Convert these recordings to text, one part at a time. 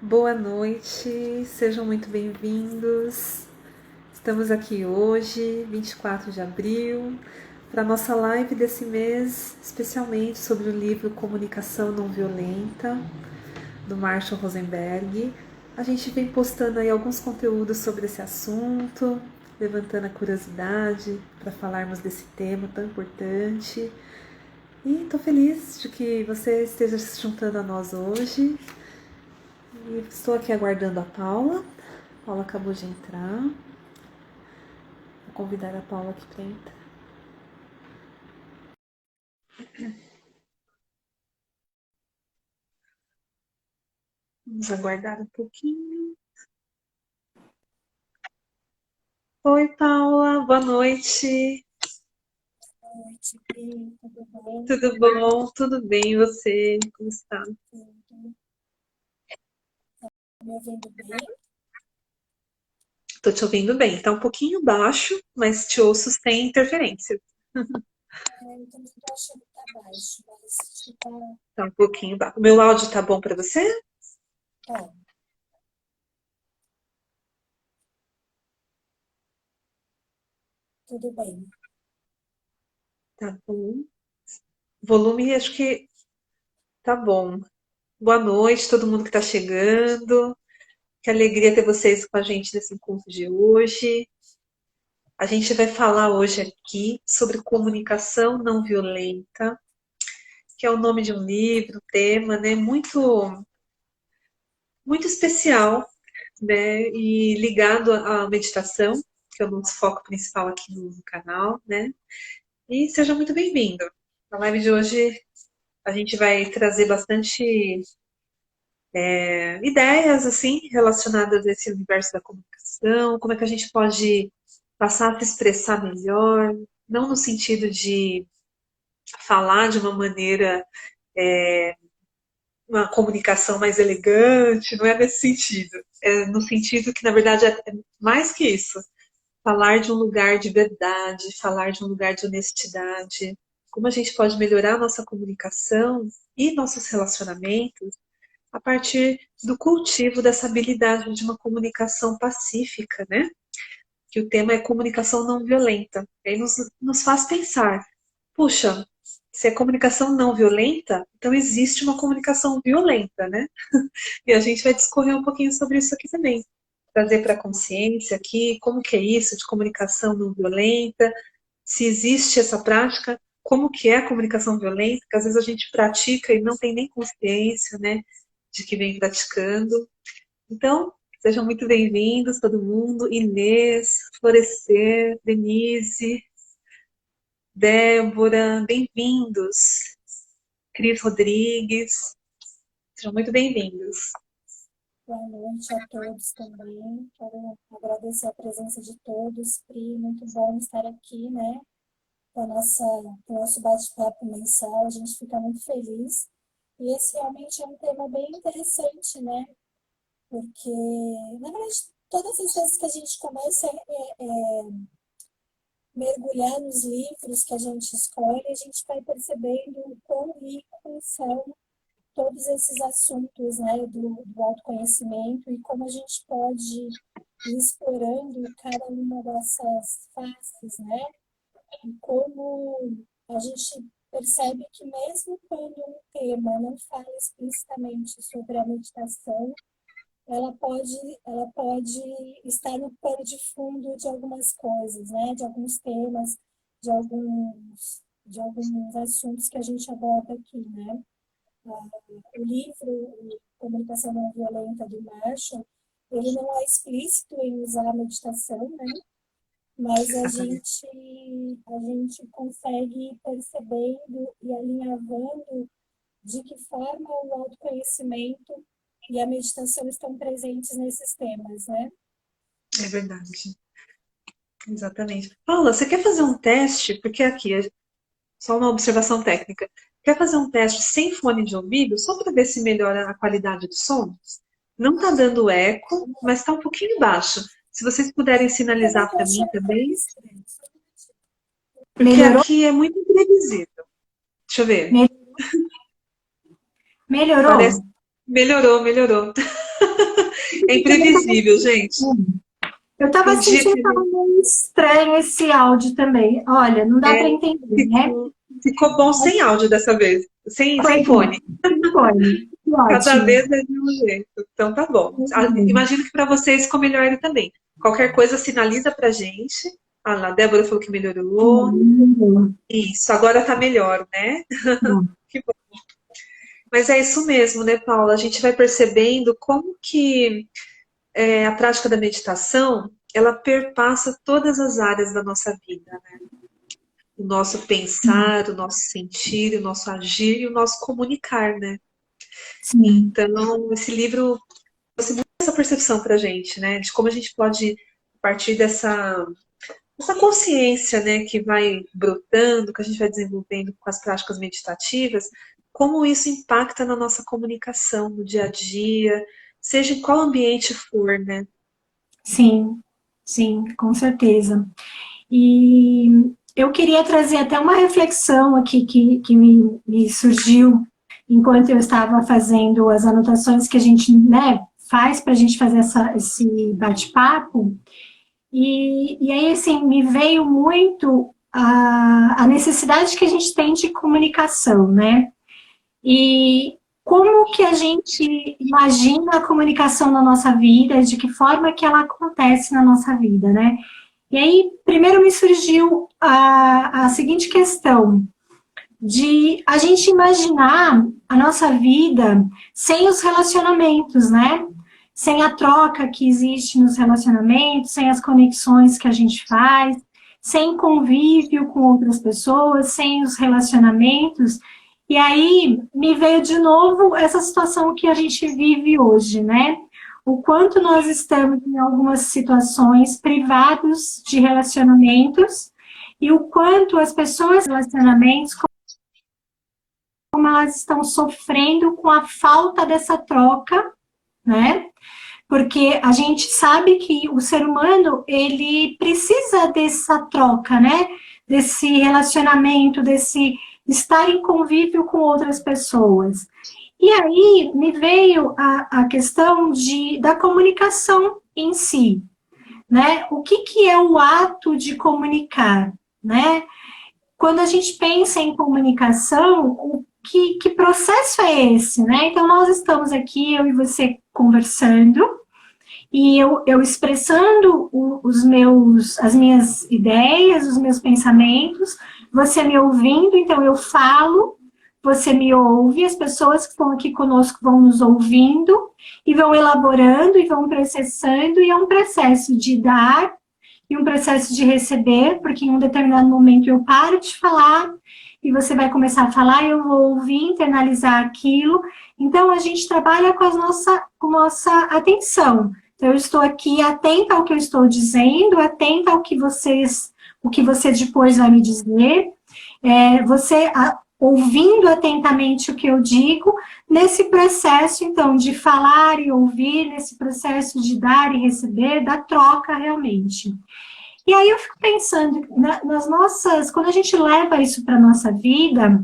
Boa noite, sejam muito bem-vindos. Estamos aqui hoje, 24 de abril, para a nossa live desse mês, especialmente sobre o livro Comunicação Não Violenta, do Marshall Rosenberg. A gente vem postando aí alguns conteúdos sobre esse assunto, levantando a curiosidade para falarmos desse tema tão importante. E estou feliz de que você esteja se juntando a nós hoje. E estou aqui aguardando a Paula. A Paula acabou de entrar. Vou convidar a Paula aqui para entrar. Vamos aguardar um pouquinho. Oi, Paula. Boa noite. Boa noite, Pri, tudo bem? Tudo bom? Tudo bem? E você? Como está? Tudo. Me ouvindo bem? Estou te ouvindo bem. Está um pouquinho baixo, mas te ouço sem interferência. Eu também estou achando que está baixo, mas acho que Está um pouquinho baixo. O meu áudio está bom para você? tá, tudo bem. Tá bom. Volume, acho que tá bom. Boa noite, todo mundo que está chegando. Que alegria ter vocês com a gente nesse encontro de hoje. A gente vai falar hoje aqui sobre comunicação não violenta, que é o nome de um livro, um tema, né, muito especial, né, e ligado à meditação, que é o nosso foco principal aqui no canal, né? E seja muito bem-vindo. Na live de hoje a gente vai trazer bastante ideias assim relacionadas a esse universo da comunicação, como é que a gente pode passar a se expressar melhor, não no sentido de falar de uma maneira, uma comunicação mais elegante, não é nesse sentido. É no sentido que, na verdade, é mais que isso. Falar de um lugar de verdade, falar de um lugar de honestidade. Como a gente pode melhorar a nossa comunicação e nossos relacionamentos a partir do cultivo dessa habilidade de uma comunicação pacífica, né? Que o tema é comunicação não violenta. E aí nos faz pensar, puxa, se é comunicação não violenta, então existe uma comunicação violenta, né? E a gente vai discorrer um pouquinho sobre isso aqui também. Trazer para a consciência aqui como que é isso de comunicação não violenta, se existe essa prática, como que é a comunicação violenta, que às vezes a gente pratica e não tem nem consciência, né, de que vem praticando. Então, sejam muito bem-vindos todo mundo, Inês, Florescer, Denise, Débora, bem-vindos. Cris Rodrigues, sejam muito bem-vindos. Boa noite a todos também. Quero agradecer a presença de todos, Pri, muito bom estar aqui, né? Com o nosso bate-papo mensal, a gente fica muito feliz. E esse realmente é um tema bem interessante, né? Porque, na verdade, todas as vezes que a gente começa mergulhar nos livros que a gente escolhe, a gente vai percebendo o quão ricos são todos esses assuntos, né, do autoconhecimento e como a gente pode ir explorando cada uma dessas faces, né, e como a gente percebe que mesmo quando um tema não fala explicitamente sobre a meditação, ela pode estar no pano de fundo de algumas coisas, né? De alguns temas, de alguns assuntos que a gente aborda aqui, né? O livro Comunicação Não Violenta do Marshall, ele não é explícito em usar a meditação, né? Mas Exatamente. a gente consegue ir percebendo e alinhavando de que forma o autoconhecimento e a meditação estão presentes nesses temas, né? É verdade. Exatamente. Paula, você quer fazer um teste? Porque aqui, só uma observação técnica. Quer fazer um teste sem fone de ouvido, só para ver se melhora a qualidade do som? Não está dando eco, mas está um pouquinho baixo. Se vocês puderem Eu também sinalizar estou para mim achando um pouco também, estranho. porque Melhorou? aqui é muito imprevisível. Deixa eu ver. Me- Melhorou? Parece. Melhorou, melhorou. É imprevisível, gente. Eu estava Um dia sentindo que que estava meio estranho esse áudio também. Olha, não dá é, para entender, né? ficou bom sem áudio dessa vez, sem Foi bom. fone. Foi. Cada Ótimo. vez é de um jeito. Então tá bom. Imagino que para vocês ficou melhor ele também. Qualquer coisa sinaliza pra gente. Ah lá, a Débora falou que melhorou. Isso, agora tá melhor, né? Que bom. Mas é isso mesmo, né, Paula? A gente vai percebendo como que a prática da meditação, ela perpassa todas as áreas da nossa vida, né? O nosso pensar, o nosso sentir, o nosso agir e o nosso comunicar, né? Sim, Então, esse livro trouxe muito essa percepção para a gente, né? De como a gente pode, a partir dessa consciência, né, que vai brotando, que a gente vai desenvolvendo com as práticas meditativas, como isso impacta na nossa comunicação, no dia a dia, seja em qual ambiente for, né? sim, sim, com certeza. E eu queria trazer até uma reflexão aqui que me surgiu enquanto eu estava fazendo as anotações que a gente, né, faz para a gente fazer esse bate-papo. E aí, assim, me veio muito a necessidade que a gente tem de comunicação, né? E como que a gente imagina a comunicação na nossa vida, de que forma que ela acontece na nossa vida, né? E aí, primeiro me surgiu a seguinte questão, de a gente imaginar a nossa vida sem os relacionamentos, né? Sem a troca que existe nos relacionamentos, sem as conexões que a gente faz, sem convívio com outras pessoas, sem os relacionamentos. E aí me veio de novo essa situação que a gente vive hoje, né? O quanto nós estamos em algumas situações privados de relacionamentos e o quanto as pessoas relacionamentos como elas estão sofrendo com a falta dessa troca, né? Porque a gente sabe que o ser humano, ele precisa dessa troca, né? Desse relacionamento, desse estar em convívio com outras pessoas. E aí me veio a questão da comunicação em si, né? O que é o ato de comunicar, né? Quando a gente pensa em comunicação, que processo é esse, né? Então, nós estamos aqui, eu e você, conversando, e eu expressando as minhas ideias, os meus pensamentos, você me ouvindo, então eu falo, você me ouve, as pessoas que estão aqui conosco vão nos ouvindo, e vão elaborando, e vão processando, e é um processo de dar, e um processo de receber, porque em um determinado momento eu paro de falar, e você vai começar a falar, eu vou ouvir, internalizar aquilo. Então, a gente trabalha com nossa atenção. Então, eu estou aqui atenta ao que eu estou dizendo, atenta ao que você depois vai me dizer, ouvindo atentamente o que eu digo, nesse processo, então, de falar e ouvir, nesse processo de dar e receber, da troca realmente. E aí eu fico pensando, quando a gente leva isso para a nossa vida,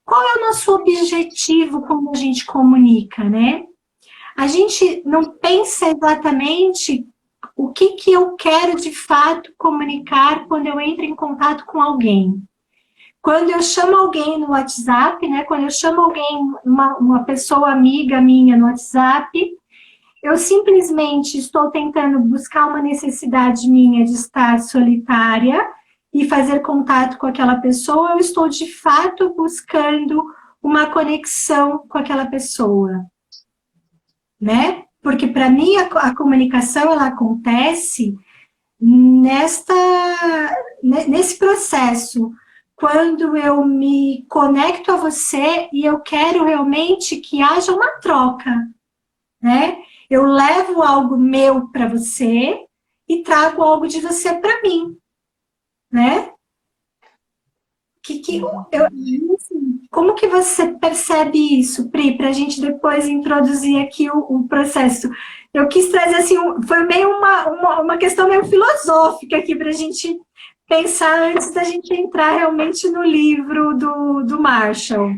qual é o nosso objetivo quando a gente comunica, né? A gente não pensa exatamente o que eu quero de fato comunicar quando eu entro em contato com alguém. Quando eu chamo alguém no WhatsApp, né? Quando eu chamo alguém, uma pessoa amiga minha no WhatsApp, eu simplesmente estou tentando buscar uma necessidade minha de estar solitária e fazer contato com aquela pessoa, eu estou de fato buscando uma conexão com aquela pessoa, né? Porque para mim a comunicação ela acontece nesse processo, quando eu me conecto a você e eu quero realmente que haja uma troca, né? Eu levo algo meu para você e trago algo de você para mim, né? Como que você percebe isso, Pri, para a gente depois introduzir aqui o processo? Eu quis trazer assim, foi meio uma questão meio filosófica aqui para a gente pensar antes da gente entrar realmente no livro do Marshall.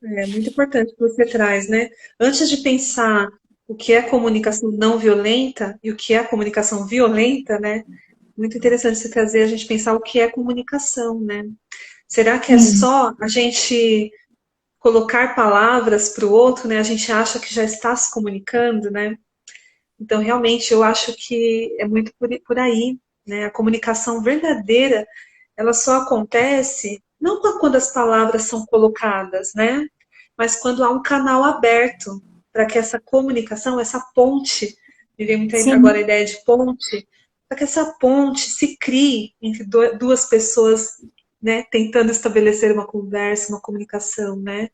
É muito importante o que você traz, né? Antes de pensar o que é comunicação não violenta e o que é comunicação violenta, né? Muito interessante você trazer a gente pensar o que é comunicação, né? Será que é Sim, só a gente colocar palavras para o outro, né? A gente acha que já está se comunicando, né? Então, realmente, eu acho que é muito por aí, né? A comunicação verdadeira, ela só acontece não quando as palavras são colocadas, né? Mas quando há um canal aberto para que essa comunicação, essa ponte, me vem muito agora a sim. ideia de ponte, para que essa ponte se crie entre duas pessoas, né? Tentando estabelecer uma conversa, uma comunicação, né?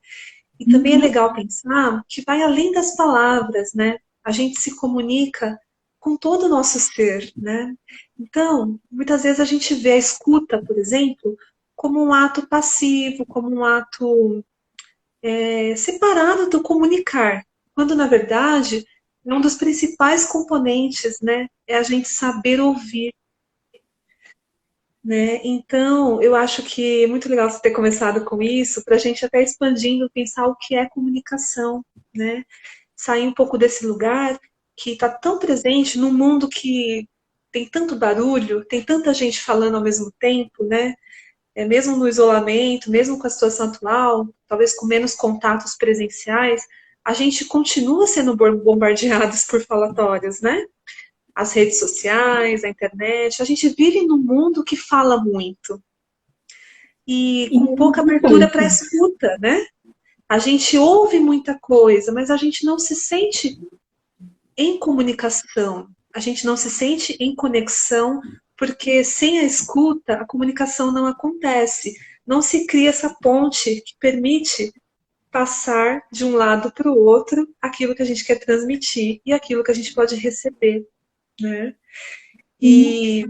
E também é Uhum. legal pensar que vai além das palavras, né? A gente se comunica com todo o nosso ser, né? Então, muitas vezes a gente vê a escuta, por exemplo, como um ato passivo, como um ato separado do comunicar, quando na verdade um dos principais componentes, né, é a gente saber ouvir, né? Então, eu acho que é muito legal você ter começado com isso, para a gente até expandindo, pensar o que é comunicação, né? Sair um pouco desse lugar que está tão presente num mundo que tem tanto barulho, tem tanta gente falando ao mesmo tempo, né? Mesmo no isolamento, mesmo com a situação atual, talvez com menos contatos presenciais, a gente continua sendo bombardeados por falatórios, né? As redes sociais, a internet, a gente vive num mundo que fala muito e E com pouca muito abertura pouco. para a escuta, né? A gente ouve muita coisa, mas a gente não se sente em comunicação, a gente não se sente em conexão, porque sem a escuta, a comunicação não acontece. Não se cria essa ponte que permite passar de um lado para o outro aquilo que a gente quer transmitir e aquilo que a gente pode receber, né? Sim. E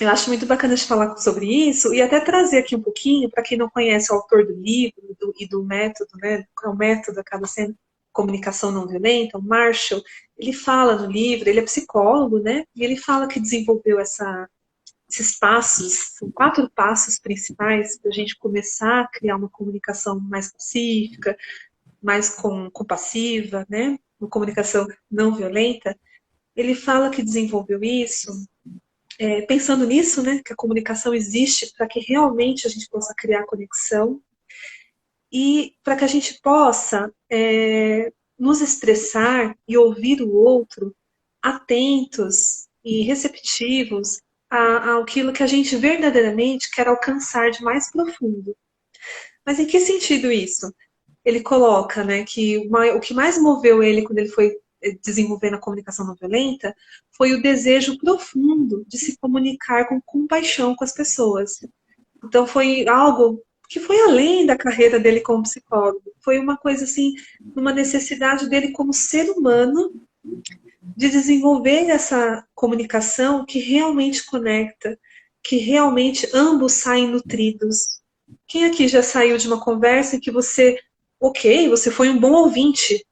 eu acho muito bacana de falar sobre isso e até trazer aqui um pouquinho, para quem não conhece o autor do livro e do método, né? O método acaba sendo comunicação não violenta, o Marshall, ele fala no livro, ele é psicólogo, né? E ele fala que desenvolveu esses passos, são 4 passos principais para a gente começar a criar uma comunicação mais pacífica, mais compassiva, né? Uma comunicação não violenta. Ele fala que desenvolveu isso pensando nisso, né, que a comunicação existe para que realmente a gente possa criar conexão e para que a gente possa nos expressar e ouvir o outro atentos e receptivos àquilo que a gente verdadeiramente quer alcançar de mais profundo. Mas em que sentido isso? Ele coloca, né, que o que mais moveu ele quando ele foi desenvolvendo a comunicação não violenta foi o desejo profundo de se comunicar com compaixão com as pessoas. Então foi algo que foi além da carreira dele como psicólogo. Foi uma coisa assim, uma necessidade dele como ser humano de desenvolver essa comunicação que realmente conecta, que realmente ambos saem nutridos. Quem aqui já saiu de uma conversa em que você, ok, você foi um bom ouvinte,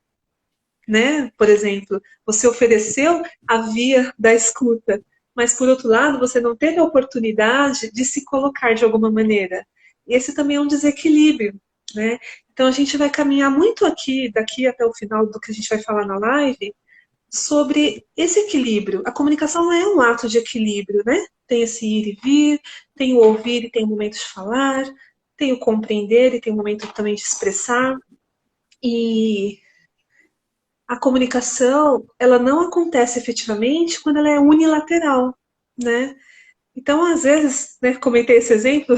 né? Por exemplo, você ofereceu a via da escuta, mas por outro lado, você não teve a oportunidade de se colocar de alguma maneira. E esse também é um desequilíbrio, né? Então a gente vai caminhar muito aqui, daqui até o final do que a gente vai falar na live, sobre esse equilíbrio. A comunicação é um ato de equilíbrio, né? Tem esse ir e vir, tem o ouvir e tem o momento de falar, tem o compreender e tem o momento também de expressar. E a comunicação, ela não acontece efetivamente quando ela é unilateral, né? Então, às vezes, né, comentei esse exemplo,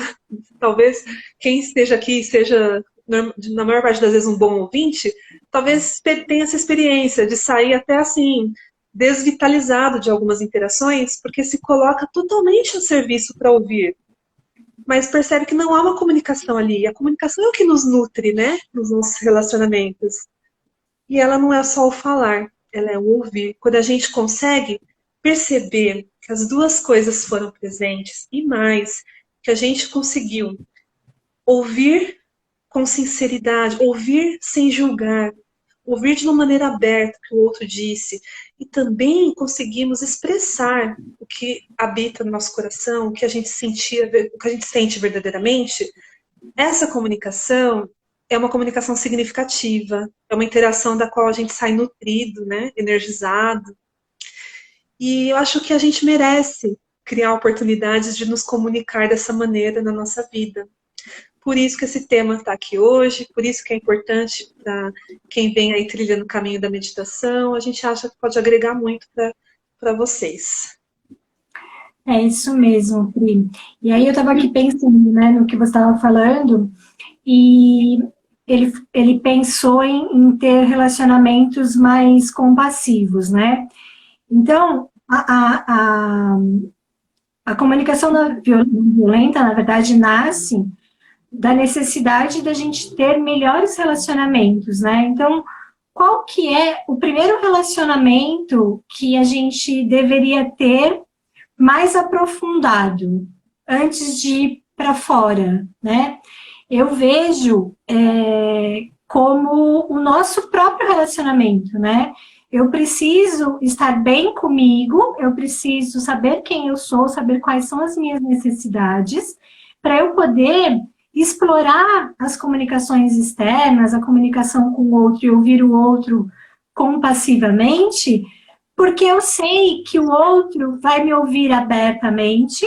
talvez quem esteja aqui seja, na maior parte das vezes, um bom ouvinte, talvez tenha essa experiência de sair até assim, desvitalizado de algumas interações, porque se coloca totalmente a serviço para ouvir, mas percebe que não há uma comunicação ali. A comunicação é o que nos nutre, né, nos nossos relacionamentos. E ela não é só o falar, ela é o ouvir. Quando a gente consegue perceber que as duas coisas foram presentes e mais, que a gente conseguiu ouvir com sinceridade, ouvir sem julgar, ouvir de uma maneira aberta o que o outro disse, e também conseguimos expressar o que habita no nosso coração, o que a gente sentia, o que a gente sente verdadeiramente, essa comunicação é uma comunicação significativa, é uma interação da qual a gente sai nutrido, né, energizado. E eu acho que a gente merece criar oportunidades de nos comunicar dessa maneira na nossa vida. Por isso que esse tema está aqui hoje, por isso que é importante para quem vem aí trilhando o caminho da meditação. A gente acha que pode agregar muito para vocês. É isso mesmo, Pri. E aí eu estava aqui pensando, né, no que você estava falando, e ele pensou em ter relacionamentos mais compassivos, né? Então, a comunicação não violenta, na verdade, nasce da necessidade da gente ter melhores relacionamentos, né? Então, qual que é o primeiro relacionamento que a gente deveria ter mais aprofundado antes de ir para fora, né? Eu vejo como o nosso próprio relacionamento, né? Eu preciso estar bem comigo, eu preciso saber quem eu sou, saber quais são as minhas necessidades, para eu poder explorar as comunicações externas, a comunicação com o outro e ouvir o outro compassivamente, porque eu sei que o outro vai me ouvir abertamente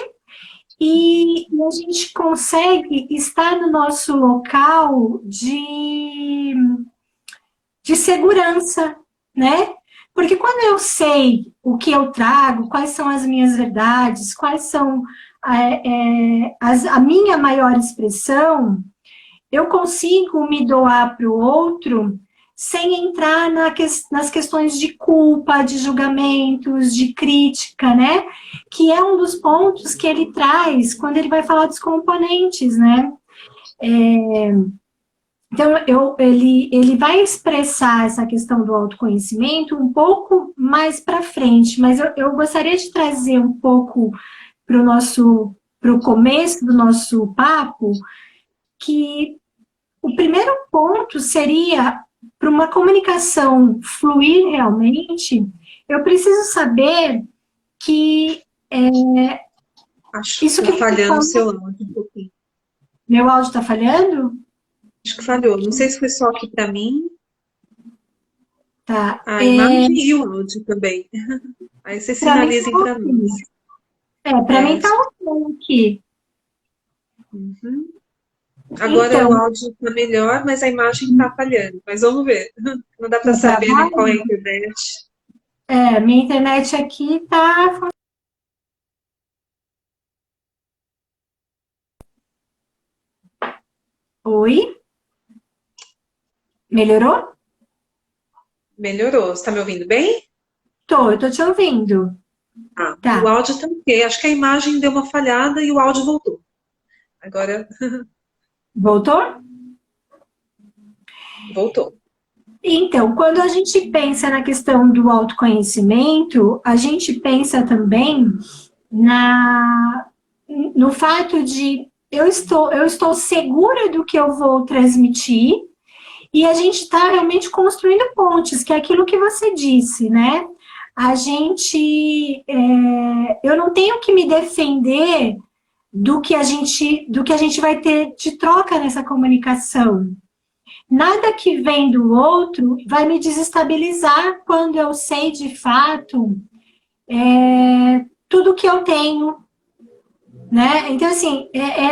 e a gente consegue estar no nosso local de segurança, né? Porque quando eu sei o que eu trago, quais são as minhas verdades, quais são a minha maior expressão, eu consigo me doar para o outro sem entrar nas questões de culpa, de julgamentos, de crítica, né? Que é um dos pontos que ele traz quando ele vai falar dos componentes, né? Então, ele vai expressar essa questão do autoconhecimento um pouco mais para frente, mas eu gostaria de trazer um pouco para o começo do nosso papo, que o primeiro ponto seria, para uma comunicação fluir realmente, eu preciso saber que Acho isso que que está você falhando o falou, seu áudio um pouquinho. meu áudio está falhando? Acho que falhou. Não sei se foi só aqui para mim, Tá. a imagem e o áudio também. Aí vocês Para mim tá sinalizem para ótimo. nós. Para mim tá ótimo aqui. Uhum. Agora o Então, áudio está melhor, mas a imagem está falhando. Mas vamos ver. Não dá para no saber, né, qual é a trabalho, internet. minha internet aqui tá. Oi? Melhorou? Melhorou. Você está me ouvindo bem? Eu tô te ouvindo. Ah, o Tá. áudio está ok. Acho que a imagem deu uma falhada e o áudio voltou. Agora Voltou? voltou. Então, quando a gente pensa na questão do autoconhecimento, a gente pensa também na, no fato de eu estou segura do que eu vou transmitir e a gente está realmente construindo pontes, que é aquilo que você disse, né? Eu não tenho que me defender do que a gente vai ter de troca nessa comunicação. Nada que vem do outro vai me desestabilizar quando eu sei de fato tudo que eu tenho, né? Então, assim,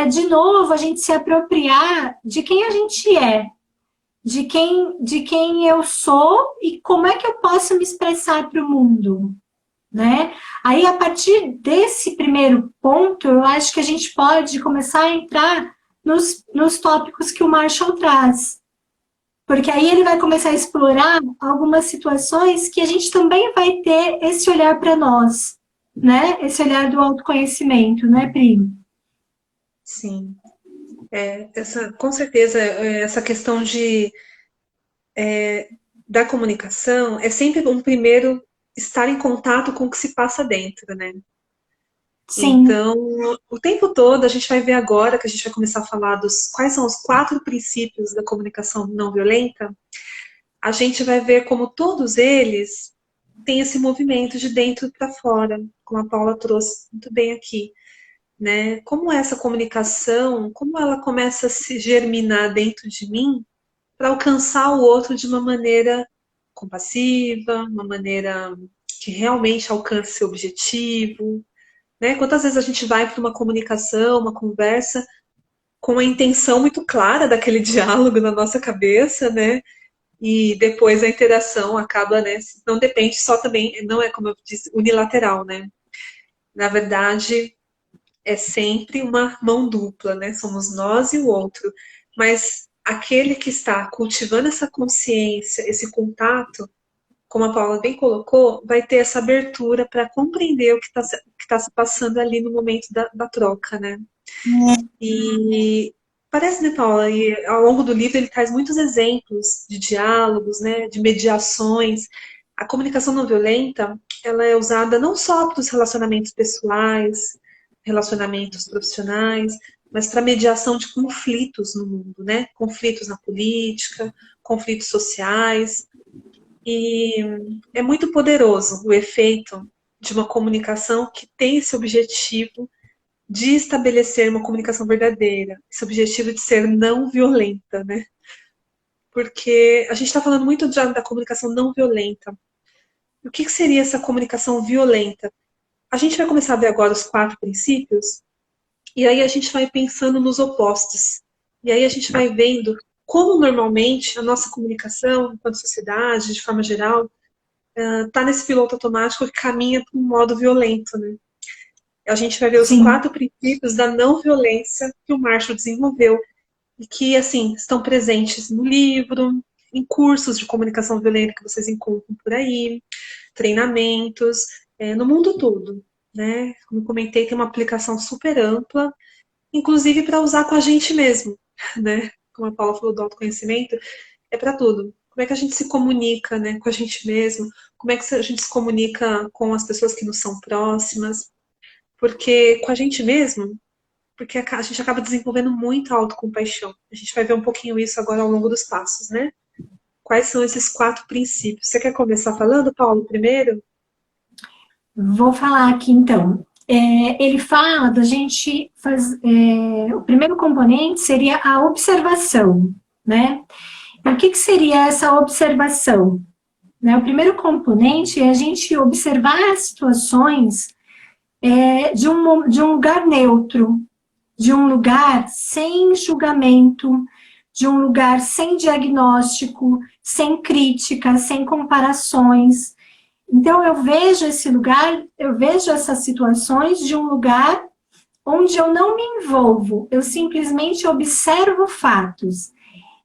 de novo a gente se apropriar de quem a gente é, de quem eu sou e como é que eu posso me expressar para o mundo, né? Aí, a partir desse primeiro ponto, eu acho que a gente pode começar a entrar nos tópicos que o Marshall traz. Porque aí ele vai começar a explorar algumas situações que a gente também vai ter esse olhar para nós, né? Esse olhar do autoconhecimento, né, Pri? Sim. Com certeza, essa questão da comunicação é sempre um primeiro estar em contato com o que se passa dentro, né? Sim, Então, o tempo todo, a gente vai ver agora que a gente vai começar a falar dos quais são os 4 princípios da comunicação não violenta, a gente vai ver como todos eles têm esse movimento de dentro para fora, como a Paula trouxe muito bem aqui, né? Como essa comunicação, como ela começa a se germinar dentro de mim, para alcançar o outro de uma maneira compassiva, uma maneira que realmente alcance seu objetivo, né? Quantas vezes a gente vai para uma comunicação, uma conversa, com a intenção muito clara daquele diálogo na nossa cabeça, né? E depois a interação acaba, né? Não depende só também, não é como eu disse, unilateral, né? Na verdade, é sempre uma mão dupla, né? Somos nós e o outro. Mas aquele que está cultivando essa consciência, esse contato, como a Paula bem colocou, vai ter essa abertura para compreender o que está se passando ali no momento da troca, né? E parece, né, Paula, e ao longo do livro ele traz muitos exemplos de diálogos, né, de mediações. A comunicação não violenta, ela é usada não só para os relacionamentos pessoais, relacionamentos profissionais, mas para mediação de conflitos no mundo, né? Conflitos na política, conflitos sociais. E é muito poderoso o efeito de uma comunicação que tem esse objetivo de estabelecer uma comunicação verdadeira, esse objetivo de ser não violenta, né? Porque a gente está falando muito da comunicação não violenta. O que seria essa comunicação violenta? A gente vai começar a ver agora os 4 princípios, e aí a gente vai pensando nos opostos. E aí a gente vai vendo como normalmente a nossa comunicação, enquanto sociedade, de forma geral, está nesse piloto automático que caminha para um modo violento, né? A gente vai ver os Sim. 4 princípios da não violência que o Marshall desenvolveu e que, assim, estão presentes no livro, em cursos de comunicação violenta que vocês encontram por aí, treinamentos, no mundo todo, né? Como eu comentei, tem uma aplicação super ampla, inclusive para usar com a gente mesmo, né? Como a Paula falou do autoconhecimento, é para tudo. Como é que a gente se comunica, né, com a gente mesmo? Como é que a gente se comunica com as pessoas que nos são próximas? Porque com a gente mesmo, porque a gente acaba desenvolvendo muita autocompaixão. A gente vai ver um pouquinho isso agora ao longo dos passos, né? Quais são esses 4 princípios? Você quer começar falando, Paulo, primeiro? Vou falar aqui então. Ele fala da gente o primeiro componente seria a observação, né? E o que seria essa observação? Né? O primeiro componente é a gente observar as situações de um lugar neutro, de um lugar sem julgamento, de um lugar sem diagnóstico, sem crítica, sem comparações. Então, eu vejo esse lugar, eu vejo essas situações de um lugar onde eu não me envolvo, eu simplesmente observo fatos.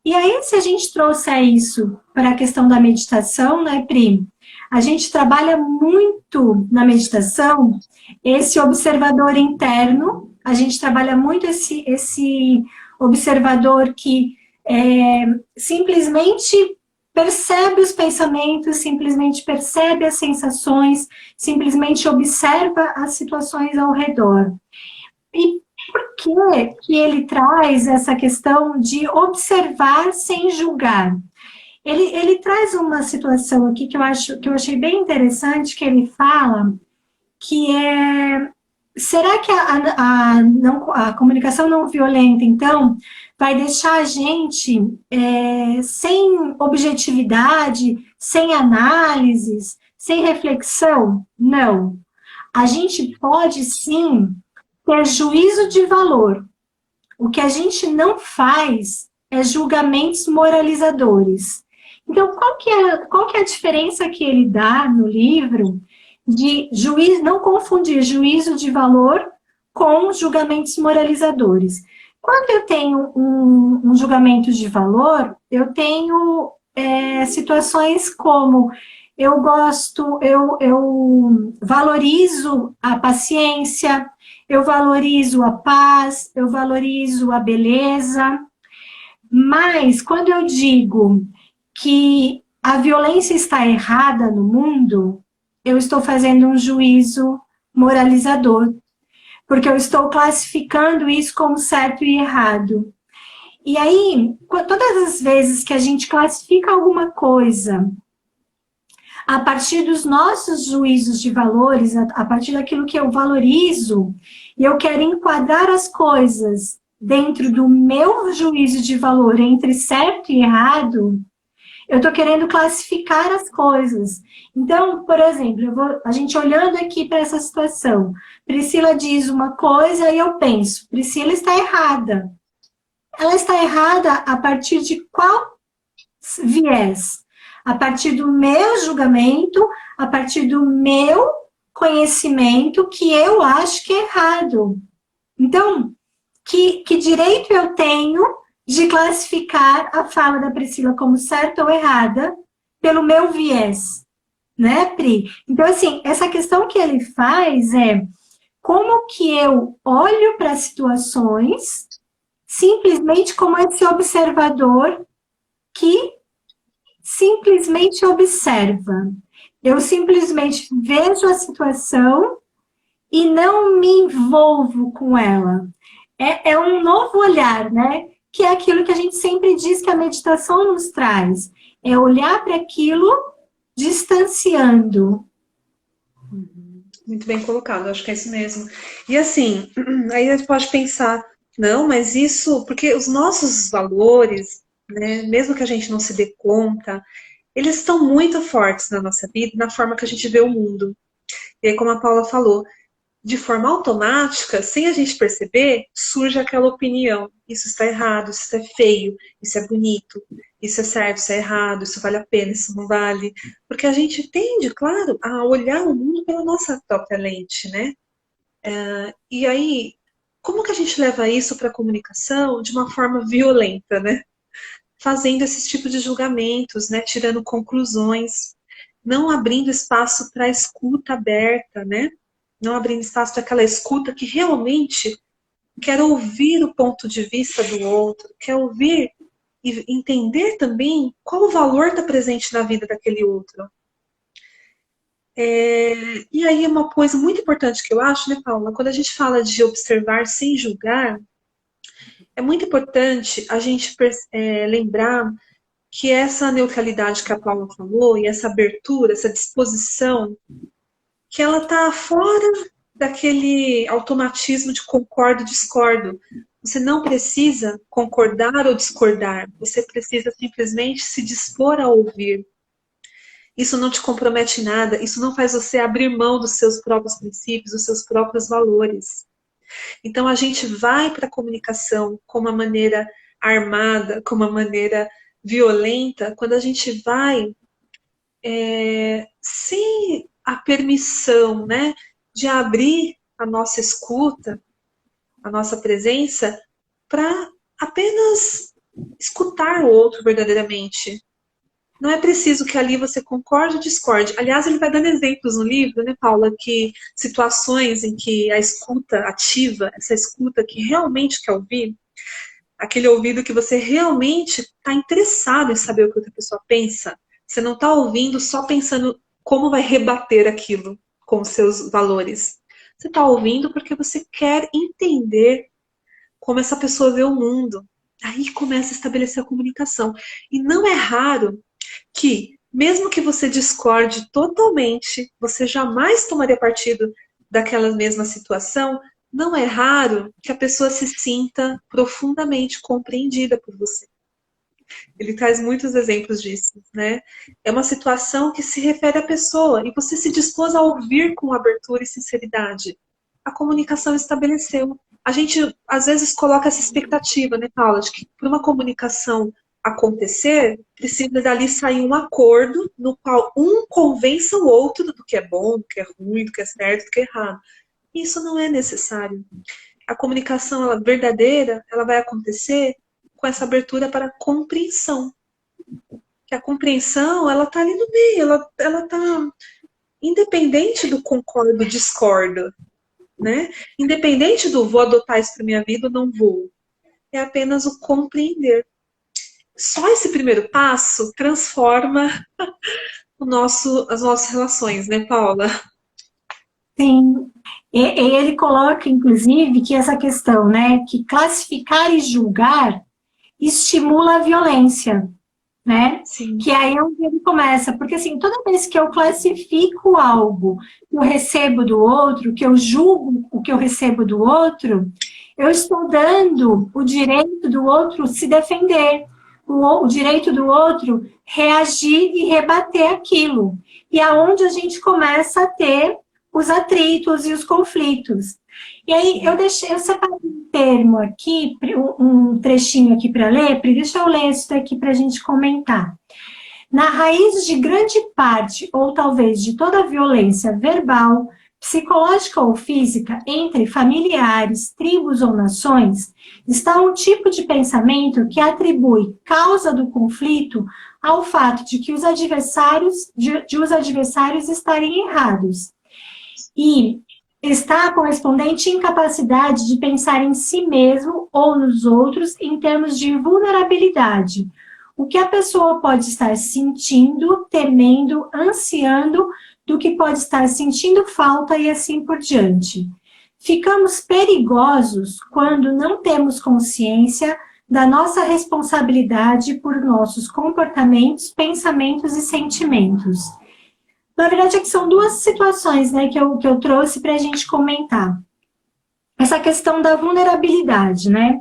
E aí, se a gente trouxer isso para a questão da meditação, né, Pri? A gente trabalha muito na meditação esse observador interno, a gente trabalha muito esse observador que simplesmente percebe os pensamentos, simplesmente percebe as sensações, simplesmente observa as situações ao redor. E por que ele traz essa questão de observar sem julgar? Ele traz uma situação aqui que eu achei bem interessante, que ele fala que será que a comunicação não violenta, então, vai deixar a gente sem objetividade, sem análises, sem reflexão? Não. A gente pode, sim, ter juízo de valor. O que a gente não faz é julgamentos moralizadores. Então, qual que é a diferença que ele dá no livro de não confundir juízo de valor com julgamentos moralizadores? Quando eu tenho um julgamento de valor, eu tenho situações como eu valorizo a paciência, eu valorizo a paz, eu valorizo a beleza, mas quando eu digo que a violência está errada no mundo, eu estou fazendo um juízo moralizador, porque eu estou classificando isso como certo e errado. E aí, todas as vezes que a gente classifica alguma coisa a partir dos nossos juízos de valores, a partir daquilo que eu valorizo, e eu quero enquadrar as coisas dentro do meu juízo de valor entre certo e errado, eu estou querendo classificar as coisas. Então, por exemplo, a gente olhando aqui para essa situação, Priscila diz uma coisa e eu penso, Priscila está errada. Ela está errada a partir de qual viés? A partir do meu julgamento, a partir do meu conhecimento que eu acho que é errado. Então, que direito eu tenho de classificar a fala da Priscila como certa ou errada pelo meu viés, né, Pri? Então, assim, essa questão que ele faz é como que eu olho para as situações simplesmente como esse observador que simplesmente observa. Eu simplesmente vejo a situação e não me envolvo com ela. É um novo olhar, né? Que é aquilo que a gente sempre diz que a meditação nos traz. É olhar para aquilo distanciando. Muito bem colocado, acho que é isso mesmo. E assim, aí a gente pode pensar, não, mas isso, porque os nossos valores, né, mesmo que a gente não se dê conta, eles estão muito fortes na nossa vida, na forma que a gente vê o mundo. E aí, como a Paula falou, de forma automática, sem a gente perceber, surge aquela opinião. Isso está errado, isso é feio, isso é bonito, isso é certo, isso é errado, isso vale a pena, isso não vale. Porque a gente tende, claro, a olhar o mundo pela nossa própria lente, né? E aí, como que a gente leva isso para a comunicação de uma forma violenta, né? Fazendo esses tipos de julgamentos, né? Tirando conclusões, não abrindo espaço para a escuta aberta, né? Não abrindo espaço para aquela escuta que realmente quer ouvir o ponto de vista do outro, quer ouvir e entender também qual o valor está presente na vida daquele outro. E aí uma coisa muito importante que eu acho, né, Paula, quando a gente fala de observar sem julgar, é muito importante a gente lembrar que essa neutralidade que a Paula falou e essa abertura, essa disposição, que ela está fora daquele automatismo de concordo e discordo. Você não precisa concordar ou discordar, você precisa simplesmente se dispor a ouvir. Isso não te compromete em nada, isso não faz você abrir mão dos seus próprios princípios, dos seus próprios valores. Então a gente vai para a comunicação com uma maneira armada, com uma maneira violenta, quando a gente vai sem a permissão, né, de abrir a nossa escuta, a nossa presença, para apenas escutar o outro verdadeiramente. Não é preciso que ali você concorde ou discorde. Aliás, ele vai dando exemplos no livro, né, Paula, que situações em que a escuta ativa, essa escuta que realmente quer ouvir, aquele ouvido que você realmente está interessado em saber o que outra pessoa pensa. Você não está ouvindo só pensando como vai rebater aquilo com os seus valores. Você está ouvindo porque você quer entender como essa pessoa vê o mundo. Aí começa a estabelecer a comunicação. E não é raro que, mesmo que você discorde totalmente, você jamais tomaria partido daquela mesma situação, não é raro que a pessoa se sinta profundamente compreendida por você. Ele traz muitos exemplos disso, né? É uma situação que se refere à pessoa e você se dispôs a ouvir com abertura e sinceridade. A comunicação estabeleceu. A gente, às vezes, coloca essa expectativa, né, Paula, de que para uma comunicação acontecer, precisa dali sair um acordo no qual um convença o outro do que é bom, do que é ruim, do que é certo, do que é errado. Isso não é necessário. A comunicação verdadeira, ela vai acontecer com essa abertura para a compreensão. Que a compreensão, ela está ali no meio, ela está independente do concordo, discordo, né? Independente do vou adotar isso para minha vida ou não vou. É apenas o compreender. Só esse primeiro passo transforma as nossas relações, né, Paula? Sim. E ele coloca, inclusive, que essa questão, né, que classificar e julgar estimula a violência, né? Sim. Que aí é onde ele começa, porque assim, toda vez que eu classifico algo que eu recebo do outro, que eu julgo o que eu recebo do outro, eu estou dando o direito do outro se defender, o direito do outro reagir e rebater aquilo. E aonde a gente começa a ter os atritos e os conflitos. E aí eu separei um termo aqui, um trechinho aqui para ler, deixa eu ler isso daqui para a gente comentar. Na raiz de grande parte, ou talvez de toda a violência verbal, psicológica ou física, entre familiares, tribos ou nações, está um tipo de pensamento que atribui causa do conflito ao fato de que os adversários estarem errados. E está a correspondente incapacidade de pensar em si mesmo ou nos outros em termos de vulnerabilidade. O que a pessoa pode estar sentindo, temendo, ansiando, do que pode estar sentindo falta e assim por diante. Ficamos perigosos quando não temos consciência da nossa responsabilidade por nossos comportamentos, pensamentos e sentimentos. Na verdade, aqui são duas situações, né, que eu trouxe para a gente comentar. Essa questão da vulnerabilidade, né?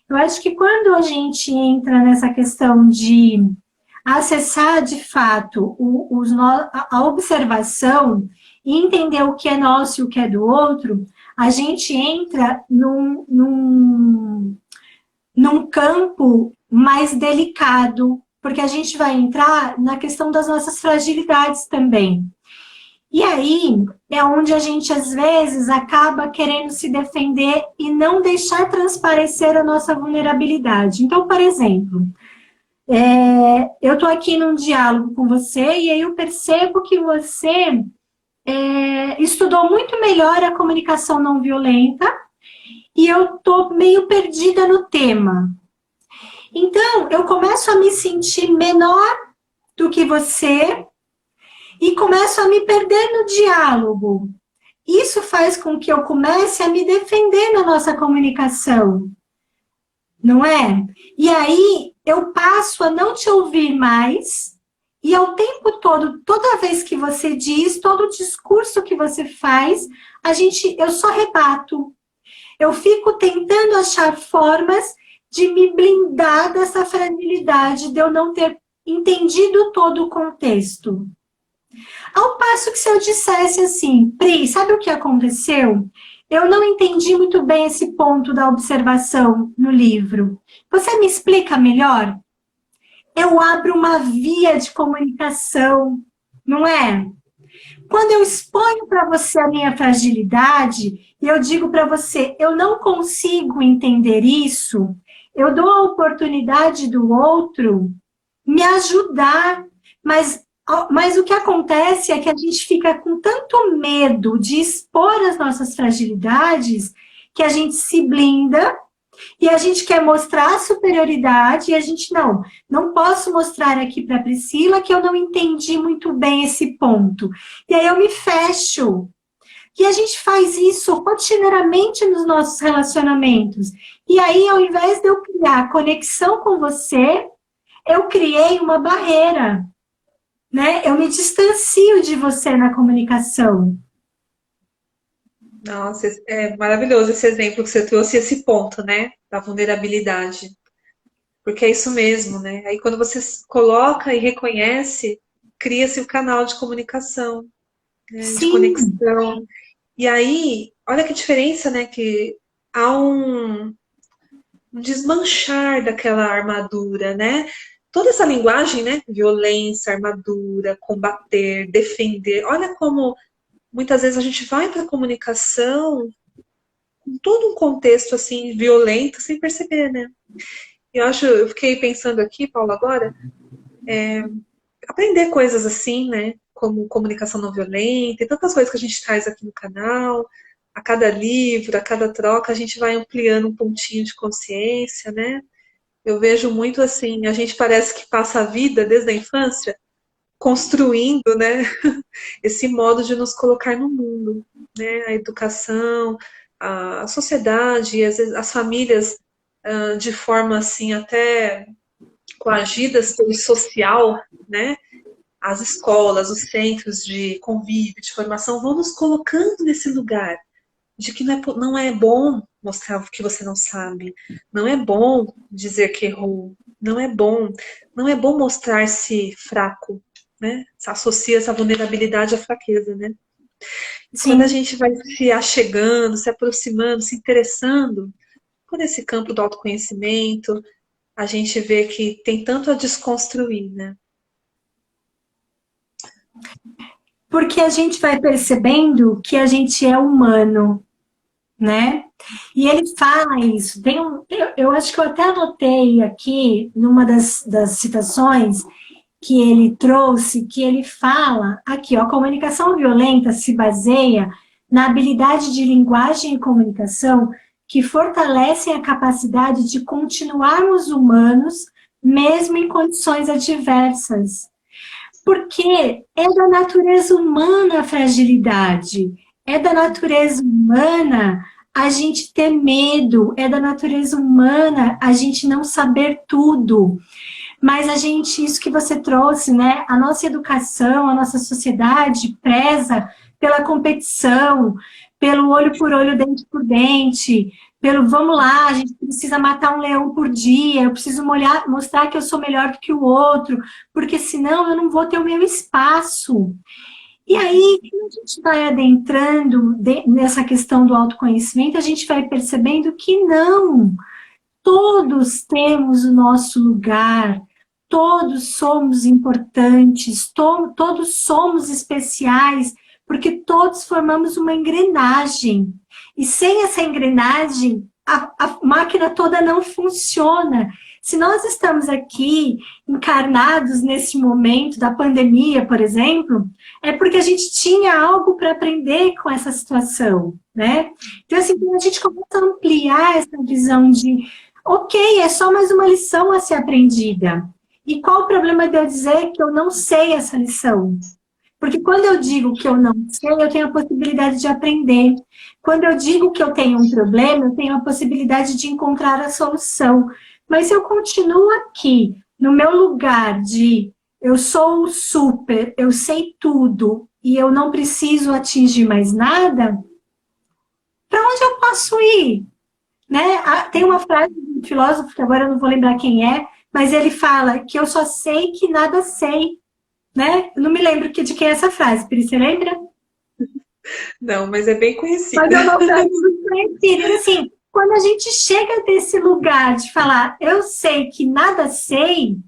Eu acho que quando a gente entra nessa questão de acessar de fato a observação e entender o que é nosso e o que é do outro, a gente entra num campo mais delicado, porque a gente vai entrar na questão das nossas fragilidades também. E aí é onde a gente, às vezes, acaba querendo se defender e não deixar transparecer a nossa vulnerabilidade. Então, por exemplo, eu estou aqui num diálogo com você e aí eu percebo que você estudou muito melhor a comunicação não violenta e eu estou meio perdida no tema. Então, eu começo a me sentir menor do que você e começo a me perder no diálogo. Isso faz com que eu comece a me defender na nossa comunicação, não é? E aí eu passo a não te ouvir mais e ao tempo todo, toda vez que você diz, todo discurso que você faz, eu só rebato. Eu fico tentando achar formas de me blindar dessa fragilidade, de eu não ter entendido todo o contexto. Ao passo que se eu dissesse assim, Pri, sabe o que aconteceu? Eu não entendi muito bem esse ponto da observação no livro. Você me explica melhor? Eu abro uma via de comunicação, não é? Quando eu exponho para você a minha fragilidade, e eu digo para você, eu não consigo entender isso, eu dou a oportunidade do outro me ajudar, mas o que acontece é que a gente fica com tanto medo de expor as nossas fragilidades que a gente se blinda e a gente quer mostrar a superioridade e a gente não posso mostrar aqui para a Priscila que eu não entendi muito bem esse ponto. E aí eu me fecho. E a gente faz isso rotineiramente nos nossos relacionamentos. E aí, ao invés de eu criar conexão com você, eu criei uma barreira. Né? Eu me distancio de você na comunicação. Nossa, é maravilhoso esse exemplo que você trouxe, esse ponto, né, da vulnerabilidade. Porque é isso mesmo, né? Aí quando você coloca e reconhece, cria-se o canal de comunicação, né, de Sim, conexão. E aí, olha que diferença, né? Que há um desmanchar daquela armadura, né? Toda essa linguagem, né? Violência, armadura, combater, defender. Olha como muitas vezes a gente vai para a comunicação com todo um contexto assim violento sem perceber, né? Eu fiquei pensando aqui, Paulo, agora, aprender coisas assim, né? Como comunicação não violenta e tantas coisas que a gente traz aqui no canal. A cada livro, a cada troca, a gente vai ampliando um pontinho de consciência, né? Eu vejo muito assim, a gente parece que passa a vida desde a infância construindo, né, esse modo de nos colocar no mundo, né? A educação, a sociedade, às vezes as famílias de forma assim até coagidas pelo social, né? As escolas, os centros de convívio, de formação vão nos colocando nesse lugar de que não é bom, mostrar o que você não sabe. Não é bom dizer que errou. Não é bom. Não é bom mostrar-se fraco, né? Associa essa vulnerabilidade à fraqueza, né? E quando a Sim. gente vai se achegando, se aproximando, se interessando por esse campo do autoconhecimento, a gente vê que tem tanto a desconstruir, né? Porque a gente vai percebendo que a gente é humano, né? E ele fala isso. Eu acho que eu até anotei aqui, numa das citações que ele trouxe, que ele fala aqui, ó, a comunicação violenta se baseia na habilidade de linguagem e comunicação que fortalecem a capacidade de continuarmos humanos, mesmo em condições adversas. Porque é da natureza humana a fragilidade, é da natureza humana a gente ter medo, é da natureza humana a gente não saber tudo. Mas a gente, isso que você trouxe, né? A nossa educação, a nossa sociedade preza pela competição, pelo olho por olho, dente por dente, pelo vamos lá, a gente precisa matar um leão por dia, eu preciso mostrar que eu sou melhor do que o outro, porque senão eu não vou ter o meu espaço. E aí, quando a gente vai adentrando nessa questão do autoconhecimento, a gente vai percebendo que não, todos temos o nosso lugar, todos somos importantes, todos somos especiais, porque todos formamos uma engrenagem. E sem essa engrenagem, a máquina toda não funciona. Se nós estamos aqui encarnados nesse momento da pandemia, por exemplo, é porque a gente tinha algo para aprender com essa situação, né? Então, assim, quando a gente começa a ampliar essa visão de ok, é só mais uma lição a ser aprendida. E qual o problema de eu dizer que eu não sei essa lição? Porque quando eu digo que eu não sei, eu tenho a possibilidade de aprender. Quando eu digo que eu tenho um problema, eu tenho a possibilidade de encontrar a solução. Mas se eu continuo aqui, no meu lugar de eu sou o super, eu sei tudo e eu não preciso atingir mais nada, para onde eu posso ir? Né? Tem uma frase de um filósofo, que agora eu não vou lembrar quem é, mas ele fala que eu só sei que nada sei. Né? Eu não me lembro de quem é essa frase, Pri, você lembra? Não, mas é bem Mas conhecida. é uma frase muito conhecida. Assim, quando a gente chega desse lugar de falar eu sei que nada sei,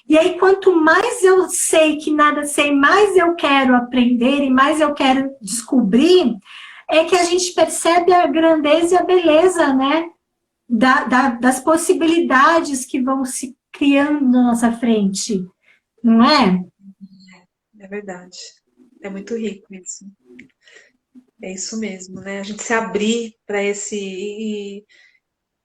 e aí quanto mais eu sei que nada sei, mais eu quero aprender e mais eu quero descobrir, é que a gente percebe a grandeza e a beleza, né? Das possibilidades que vão se criando na nossa frente, não é? É verdade. É muito rico isso. É isso mesmo, né? A gente se abrir para esse.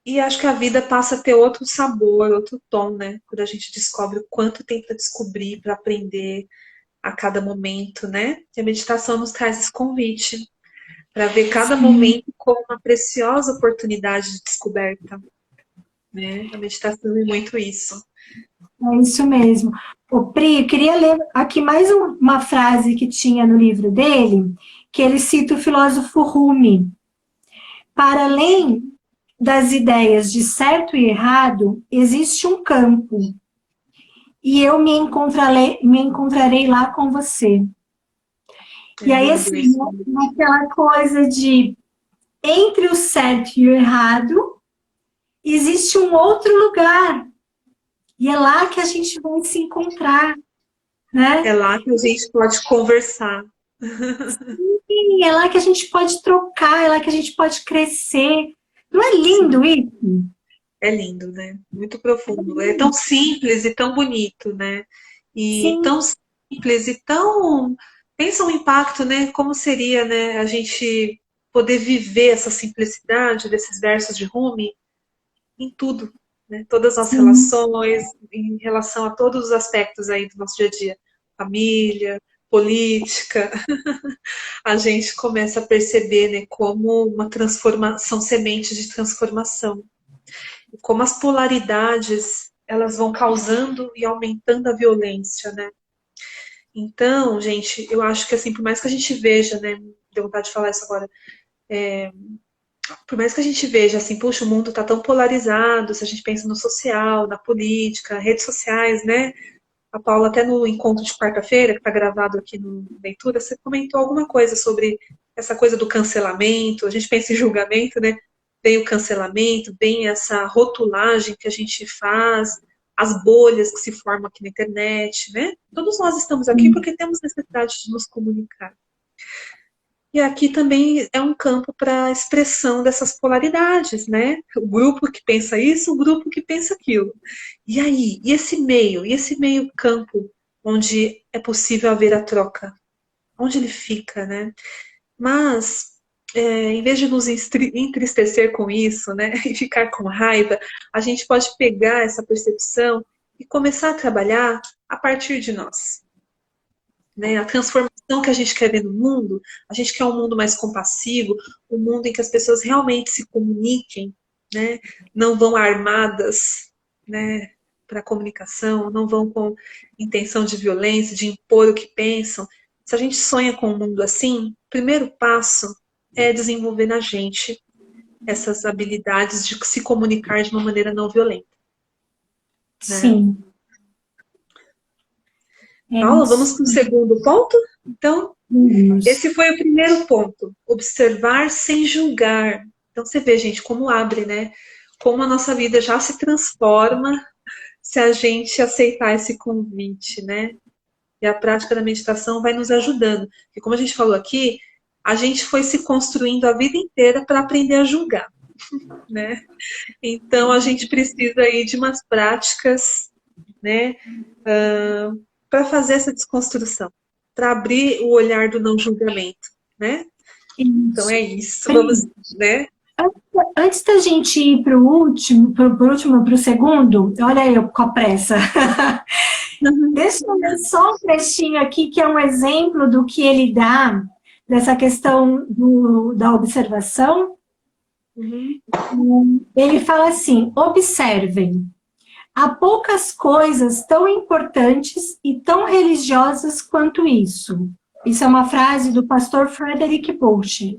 E acho que a vida passa a ter outro sabor, outro tom, né? Quando a gente descobre o quanto tem para descobrir, para aprender a cada momento, né? E a meditação nos traz esse convite para ver cada Sim, momento como uma preciosa oportunidade de descoberta, né? A meditação é muito isso. é isso mesmo. O Pri, eu queria ler aqui mais uma frase que tinha no livro dele, que ele cita o filósofo Rumi. Para além das ideias de certo e errado, existe um campo, e eu me encontrarei lá com você. É E aí, lindo assim, isso. né, naquela coisa de entre o certo e o errado, existe um outro lugar. E é lá que a gente vai se encontrar, né? É lá que a gente pode conversar. Sim, é lá que a gente pode trocar, é lá que a gente pode crescer. Não é lindo Sim, isso? é lindo, né? Muito profundo. É tão simples e tão bonito, né? E Sim, tão simples e tão. Pensa um impacto, né? Como seria, né? A gente poder viver essa simplicidade desses versos de Rumi em tudo, né? Todas as sim, relações, em relação a todos os aspectos aí do nosso dia a dia. Família, política, a gente começa a perceber, né, como uma transformação, sementes de transformação, e como as polaridades elas vão causando e aumentando a violência, né? Então, gente, eu acho que assim, por mais que a gente veja, né, deu vontade de falar isso agora, por mais que a gente veja assim, puxa, o mundo está tão polarizado, se a gente pensa no social, na política, redes sociais, né? A Paula, até no encontro de quarta-feira, que está gravado aqui no Leitura, você comentou alguma coisa sobre essa coisa do cancelamento. A gente pensa em julgamento, né? Vem o cancelamento, vem essa rotulagem que a gente faz, as bolhas que se formam aqui na internet, né? Todos nós estamos aqui porque temos necessidade de nos comunicar. E aqui também é um campo para expressão dessas polaridades, né? O grupo que pensa isso, o grupo que pensa aquilo. E aí, e esse meio campo onde é possível haver a troca? Onde ele fica, né? Mas, em vez de nos entristecer com isso, né? E ficar com raiva, a gente pode pegar essa percepção e começar a trabalhar a partir de nós, né? A transformação que a gente quer ver no mundo, a gente quer um mundo mais compassivo, um mundo em que as pessoas realmente se comuniquem, né? Não vão armadas, né, para a comunicação, não vão com intenção de violência, de impor o que pensam. Se a gente sonha com um mundo assim, o primeiro passo é desenvolver na gente essas habilidades de se comunicar de uma maneira não violenta, né? Sim, é Paula, vamos isso. para o segundo ponto? Então, Isso. esse foi o primeiro ponto, observar sem julgar. Então você vê, gente, como abre, né? Como a nossa vida já se transforma se a gente aceitar esse convite, né? E a prática da meditação vai nos ajudando. Porque como a gente falou aqui, a gente foi se construindo a vida inteira para aprender a julgar, né? Então a gente precisa aí de umas práticas, né? Para fazer essa desconstrução, para abrir o olhar do não julgamento, né? Então Isso. é isso, vamos, né? Antes da gente ir para o último, para o segundo, olha eu com a pressa. Deixa eu ler só um trechinho aqui, que é um exemplo do que ele dá, dessa questão da observação. Uhum. Ele fala assim: observem, há poucas coisas tão importantes e tão religiosas quanto isso. Isso é uma frase do pastor Frederick Bush,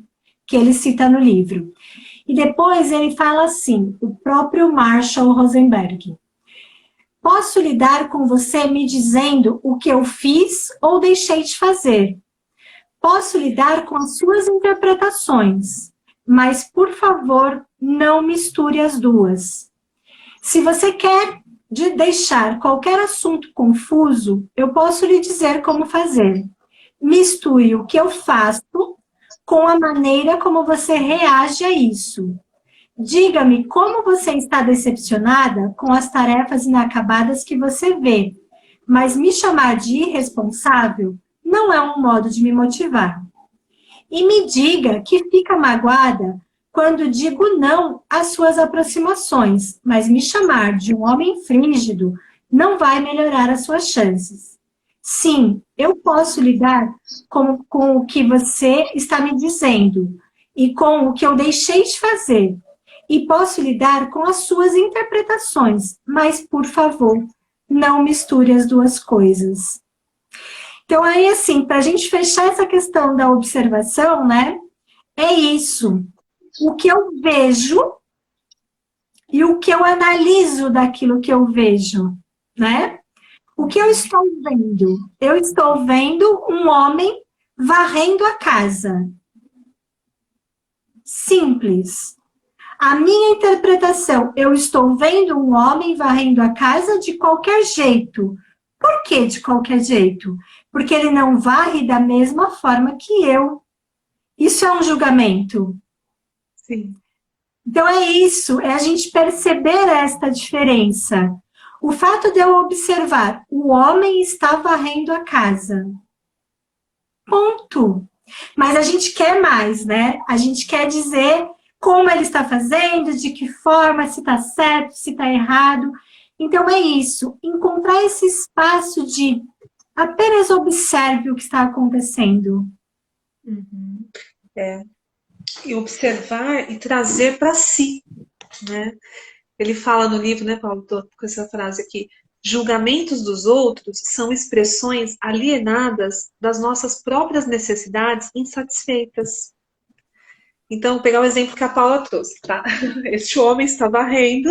que ele cita no livro. E depois ele fala assim, o próprio Marshall Rosenberg: posso lidar com você me dizendo o que eu fiz ou deixei de fazer. Posso lidar com as suas interpretações, mas, por favor, não misture as duas. Se você quer deixar qualquer assunto confuso, eu posso lhe dizer como fazer. Misture o que eu faço com a maneira como você reage a isso. Diga-me como você está decepcionada com as tarefas inacabadas que você vê, mas me chamar de irresponsável não é um modo de me motivar. E me diga que fica magoada quando digo não às suas aproximações, mas me chamar de um homem frígido não vai melhorar as suas chances. Sim, eu posso lidar com o que você está me dizendo e com o que eu deixei de fazer. E posso lidar com as suas interpretações, mas, por favor, não misture as duas coisas. Então, aí, assim, para a gente fechar essa questão da observação, né, é isso. O que eu vejo e o que eu analiso daquilo que eu vejo, né? O que eu estou vendo? Eu estou vendo um homem varrendo a casa. Simples. A minha interpretação, eu estou vendo um homem varrendo a casa de qualquer jeito. Por que de qualquer jeito? Porque ele não varre da mesma forma que eu. Isso é um julgamento. Sim. Então é isso, é a gente perceber esta diferença. O fato de eu observar, o homem está varrendo a casa. Ponto. Mas a gente quer mais, né? A gente quer dizer como ele está fazendo, de que forma, se está certo, se está errado. Então é isso, encontrar esse espaço de apenas observe o que está acontecendo. Uhum. E observar e trazer para si, né? Ele fala no livro, né, Paulo, tô com essa frase aqui: julgamentos dos outros são expressões alienadas das nossas próprias necessidades insatisfeitas. Então, vou pegar o exemplo que a Paula trouxe, tá? Este homem está varrendo,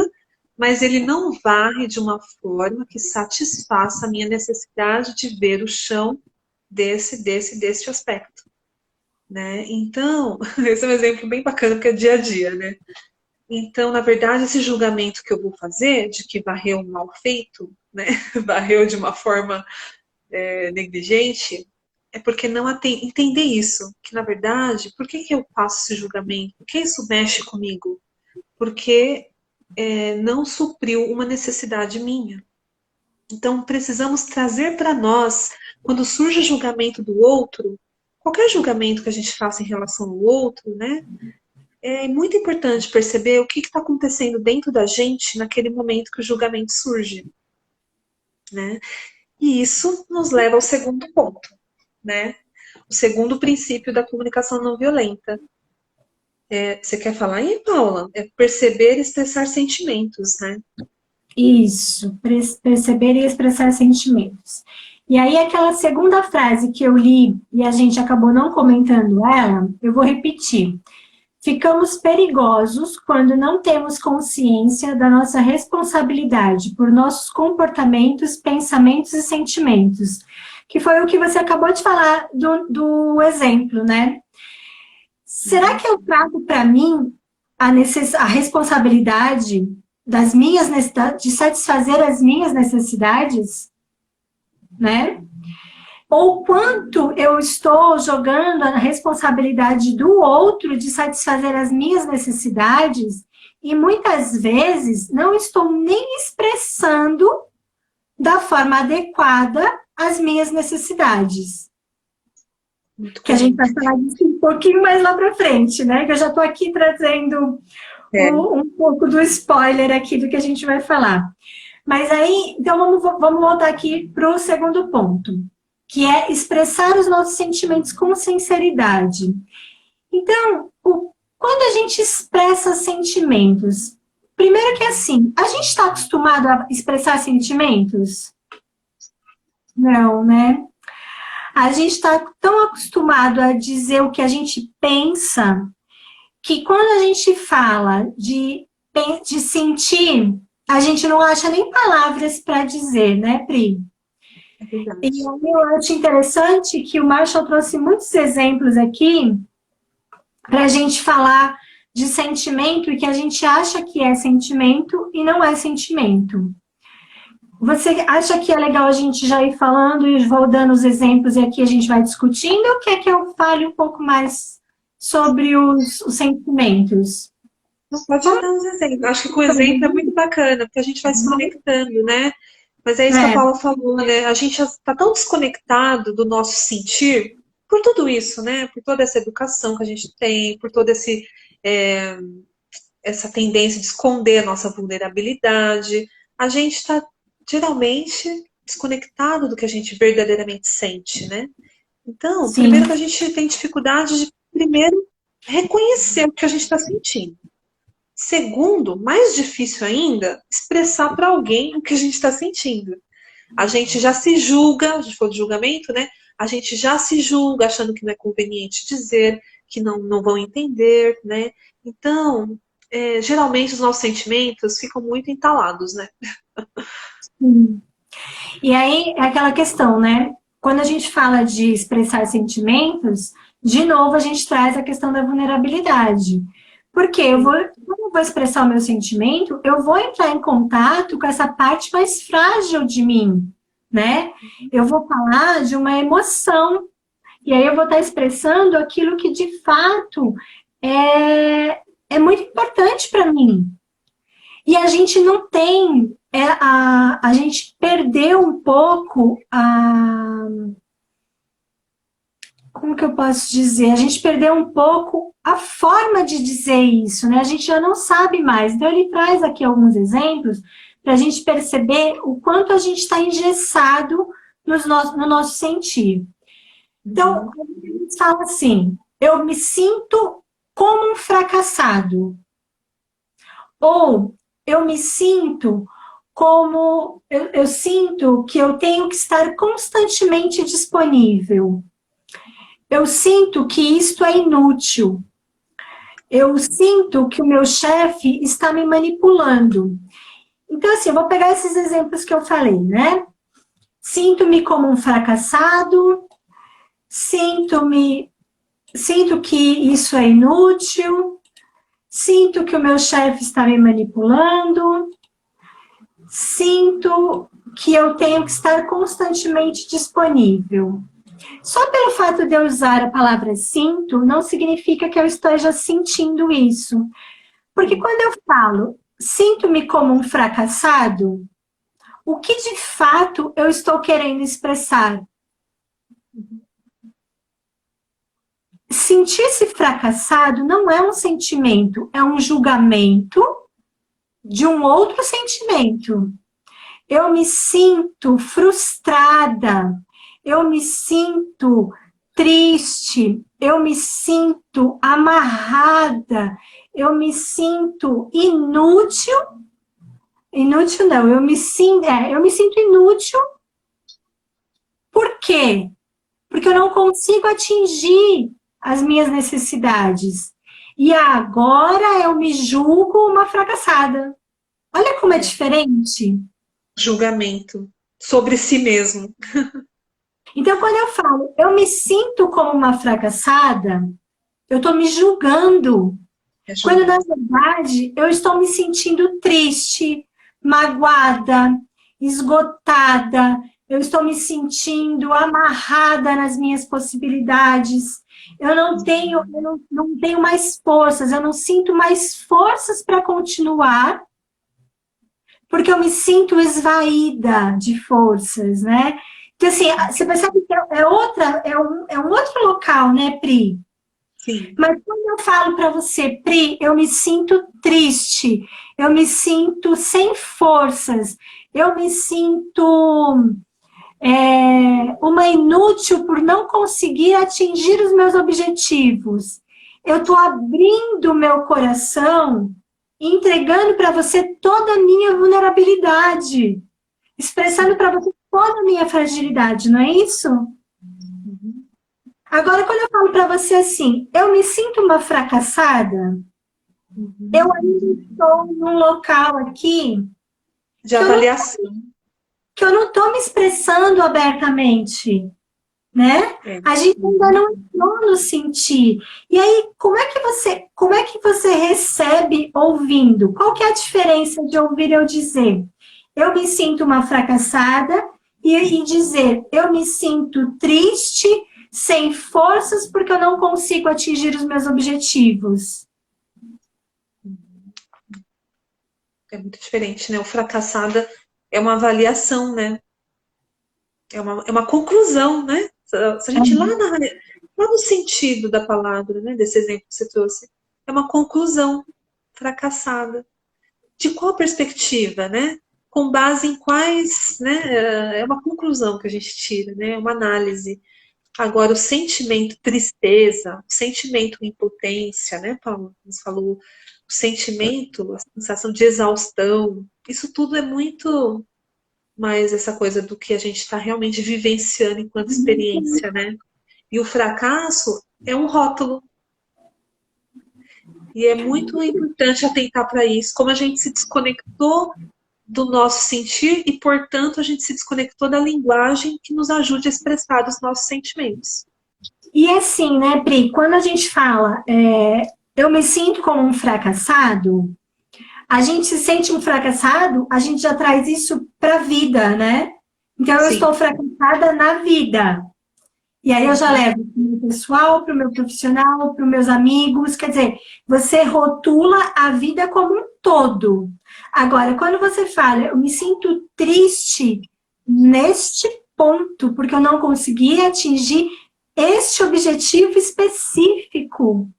mas ele não varre de uma forma que satisfaça a minha necessidade de ver o chão deste aspecto, né? Então, esse é um exemplo bem bacana, porque é dia a dia, né? Então, na verdade, esse julgamento que eu vou fazer de que varreu mal feito, né? Varreu de uma forma negligente, é porque não entender isso, que na verdade, por que que eu faço esse julgamento? Por que isso mexe comigo? Porque não supriu uma necessidade minha. Então, precisamos trazer para nós, quando surge o julgamento do outro, qualquer julgamento que a gente faça em relação ao outro, né? É muito importante perceber o que está acontecendo dentro da gente naquele momento que o julgamento surge, né? E isso nos leva ao segundo ponto, né? O segundo princípio da comunicação não violenta. Você quer falar aí, Paula? É perceber e expressar sentimentos, né? Isso, perceber e expressar sentimentos. E aí, aquela segunda frase que eu li e a gente acabou não comentando ela, eu vou repetir. Ficamos perigosos quando não temos consciência da nossa responsabilidade por nossos comportamentos, pensamentos e sentimentos. Que foi o que você acabou de falar do exemplo, né? Será que eu trago para mim a responsabilidade das minhas necessidades, de satisfazer as minhas necessidades, né? Ou quanto eu estou jogando a responsabilidade do outro de satisfazer as minhas necessidades e muitas vezes não estou nem expressando da forma adequada as minhas necessidades. Muito Que a gente vai falar disso um pouquinho mais lá para frente, né? Que eu já estou aqui trazendo um pouco do spoiler aqui do que a gente vai falar. Mas aí, então vamos voltar aqui para o segundo ponto, que é expressar os nossos sentimentos com sinceridade. Então, quando a gente expressa sentimentos, primeiro que assim, a gente está acostumado a expressar sentimentos? Não, né? A gente está tão acostumado a dizer o que a gente pensa, que quando a gente fala de sentir, a gente não acha nem palavras para dizer, né, Pri? É verdade. E eu acho interessante que o Marshall trouxe muitos exemplos aqui para a gente falar de sentimento e que a gente acha que é sentimento e não é sentimento. Você acha que é legal a gente já ir falando e vou dando os exemplos e aqui a gente vai discutindo, ou quer que eu fale um pouco mais sobre os sentimentos? Não pode dar uns exemplos. Acho que com o exemplo é muito bacana, porque a gente vai se conectando, né? Mas é isso que a Paula falou, né? A gente está tão desconectado do nosso sentir por tudo isso, né? Por toda essa educação que a gente tem, por toda essa tendência de esconder a nossa vulnerabilidade. A gente está geralmente desconectado do que a gente verdadeiramente sente, né? Então, Sim. primeiro que a gente tem dificuldade de, primeiro, reconhecer o que a gente está sentindo. Segundo, mais difícil ainda, expressar para alguém o que a gente está sentindo. A gente já se julga, a gente falou de julgamento, né? A gente já se julga achando que não é conveniente dizer, que não vão entender, né? Então, geralmente os nossos sentimentos ficam muito entalados, né? Sim. E aí é aquela questão, né? Quando a gente fala de expressar sentimentos, de novo a gente traz a questão da vulnerabilidade. Porque quando eu vou expressar o meu sentimento, eu vou entrar em contato com essa parte mais frágil de mim, né? Eu vou falar de uma emoção, e aí eu vou estar expressando aquilo que de fato é muito importante para mim. E a gente não tem, a gente perdeu um pouco como que eu posso dizer? A gente perdeu um pouco a forma de dizer isso, né? A gente já não sabe mais. Então, ele traz aqui alguns exemplos para a gente perceber o quanto a gente está engessado no nosso sentir. Então, a gente fala assim, eu me sinto como um fracassado. Ou eu me sinto como... Eu sinto que eu tenho que estar constantemente disponível. Eu sinto que isto é inútil. Eu sinto que o meu chefe está me manipulando. Então, assim, eu vou pegar esses exemplos que eu falei, né? Sinto-me como um fracassado, sinto-me, sinto que isso é inútil, sinto que o meu chefe está me manipulando, sinto que eu tenho que estar constantemente disponível. Só pelo fato de eu usar a palavra sinto, não significa que eu esteja sentindo isso. Porque quando eu falo sinto-me como um fracassado, o que de fato eu estou querendo expressar? Sentir-se fracassado não é um sentimento, é um julgamento de um outro sentimento. Eu me sinto frustrada, eu me sinto triste, eu me sinto amarrada, eu me sinto inútil. Inútil não, eu me sinto inútil. Por quê? Porque eu não consigo atingir as minhas necessidades. E agora eu me julgo uma fracassada. Olha como é diferente. Julgamento sobre si mesmo. Então, quando eu falo, eu me sinto como uma fracassada, eu estou me julgando. É Quando, na julgamento. verdade, eu estou me sentindo triste, magoada, esgotada, eu estou me sentindo amarrada nas minhas possibilidades. Eu não tenho mais forças, eu não sinto mais forças para continuar, porque eu me sinto esvaída de forças, né? Então, assim, você percebe que é um outro local, né, Pri? Sim. Mas quando eu falo para você, Pri, eu me sinto triste, eu me sinto sem forças, eu me sinto uma inútil por não conseguir atingir os meus objetivos. Eu estou abrindo o meu coração, entregando para você toda a minha vulnerabilidade, expressando para você toda a minha fragilidade, não é isso? Uhum. Agora, quando eu falo para você assim, eu me sinto uma fracassada, eu Uhum. ainda estou num local aqui De que eu não, avaliação. que eu não estou me expressando abertamente, né? É. A gente ainda Uhum. não entrou no sentir. E aí, como é que você recebe ouvindo? Qual que é a diferença de ouvir eu dizer? Eu me sinto uma fracassada e dizer, eu me sinto triste, sem forças, porque eu não consigo atingir os meus objetivos. É muito diferente, né? O fracassada é uma avaliação, né? É uma conclusão, né? Se a gente ir lá no sentido da palavra, né? Desse exemplo que você trouxe, é uma conclusão fracassada. De qual perspectiva, né? Com base em quais, né? É uma conclusão que a gente tira, né? É uma análise. Agora, o sentimento tristeza, o sentimento impotência, né, Paulo? Você falou, o sentimento, a sensação de exaustão, isso tudo é muito mais essa coisa do que a gente está realmente vivenciando enquanto experiência, né? E o fracasso é um rótulo. E é muito importante atentar para isso, como a gente se desconectou do nosso sentir e, portanto, a gente se desconectou da linguagem que nos ajude a expressar os nossos sentimentos. E assim, né, Pri, quando a gente fala, eu me sinto como um fracassado, a gente se sente um fracassado, a gente já traz isso para a vida, né? Então, eu estou Sim. fracassada na vida. E aí eu já Uhum. levo para o meu pessoal, para o meu profissional, para os meus amigos. Quer dizer, você rotula a vida como um todo. Agora, quando você fala, eu me sinto triste neste ponto, porque eu não consegui atingir este objetivo específico.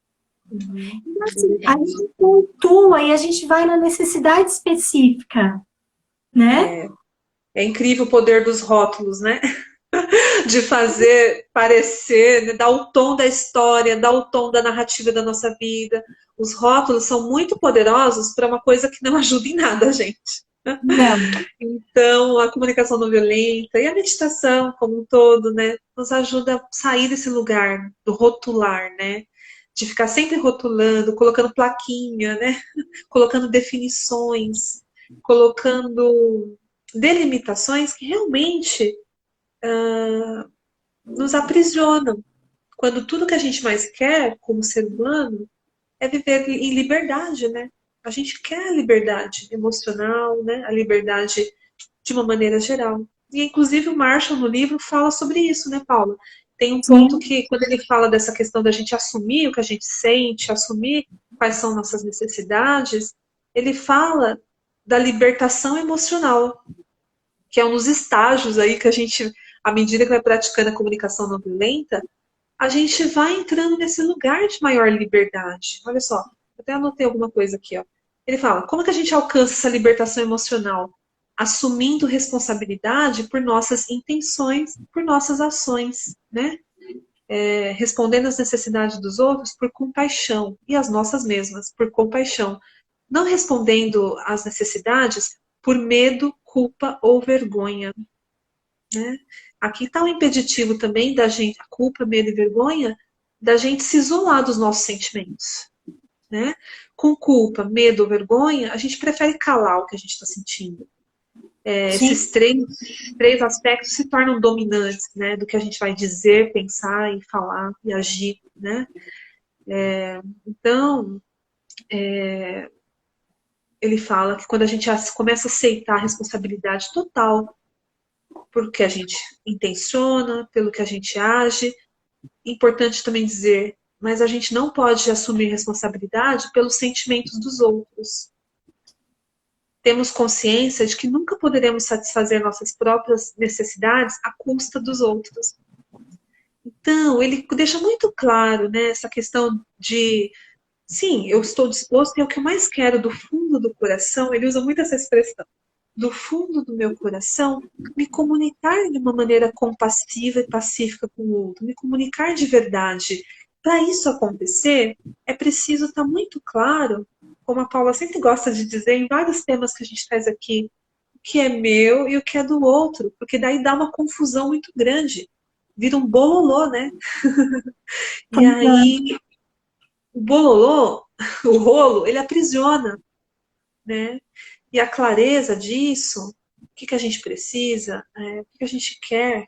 Uhum. Então, É assim, a verdade. gente pontua e a gente vai na necessidade específica, né? É, é incrível o poder dos rótulos, né? De fazer parecer, né? Dar o tom da história, dar o tom da narrativa da nossa vida. Os rótulos são muito poderosos para uma coisa que não ajuda em nada, gente. Não. Então, a comunicação não violenta e a meditação como um todo, né, nos ajuda a sair desse lugar do rotular, né? de ficar sempre rotulando, colocando plaquinha, né? Colocando definições, colocando delimitações que realmente nos aprisionam. Quando tudo que a gente mais quer, como ser humano, é viver em liberdade, né? A gente quer a liberdade emocional, né? A liberdade de uma maneira geral. E, inclusive, o Marshall, no livro, fala sobre isso, né, Paula? Tem um ponto Sim, que, quando ele fala dessa questão da gente assumir o que a gente sente, assumir quais são nossas necessidades, ele fala da libertação emocional, que é um dos estágios aí que a gente, à medida que vai praticando a comunicação não violenta, a gente vai entrando nesse lugar de maior liberdade. Olha só, até anotei alguma coisa aqui, ó. Ele fala, como que a gente alcança essa libertação emocional? Assumindo responsabilidade por nossas intenções, por nossas ações, né? Respondendo às necessidades dos outros por compaixão e as nossas mesmas por compaixão. Não respondendo às necessidades por medo, culpa ou vergonha, né? Aqui está o impeditivo também da gente, a culpa, medo e vergonha, da gente se isolar dos nossos sentimentos, né? Com culpa, medo ou vergonha, a gente prefere calar o que a gente está sentindo. sim. Esses três aspectos se tornam dominantes, né? Do que a gente vai dizer, pensar e falar e agir, né? Então, ele fala que quando a gente começa a aceitar a responsabilidade total por que a gente intenciona, pelo que a gente age, importante também dizer, mas a gente não pode assumir responsabilidade pelos sentimentos dos outros. Temos consciência de que nunca poderemos satisfazer nossas próprias necessidades à custa dos outros. Então, ele deixa muito claro, né, essa questão de, sim, eu estou disposto e é o que eu mais quero do fundo do coração, ele usa muito essa expressão, do fundo do meu coração, me comunicar de uma maneira compassiva e pacífica com o outro, me comunicar de verdade. Para isso acontecer, é preciso estar muito claro, como a Paula sempre gosta de dizer em vários temas que a gente traz aqui, o que é meu e o que é do outro, porque daí dá uma confusão muito grande. Vira um bololô, né? E Pois é. aí, o bololô, o rolo, ele aprisiona, né? E a clareza disso, o que, que a gente precisa, o que, que a gente quer,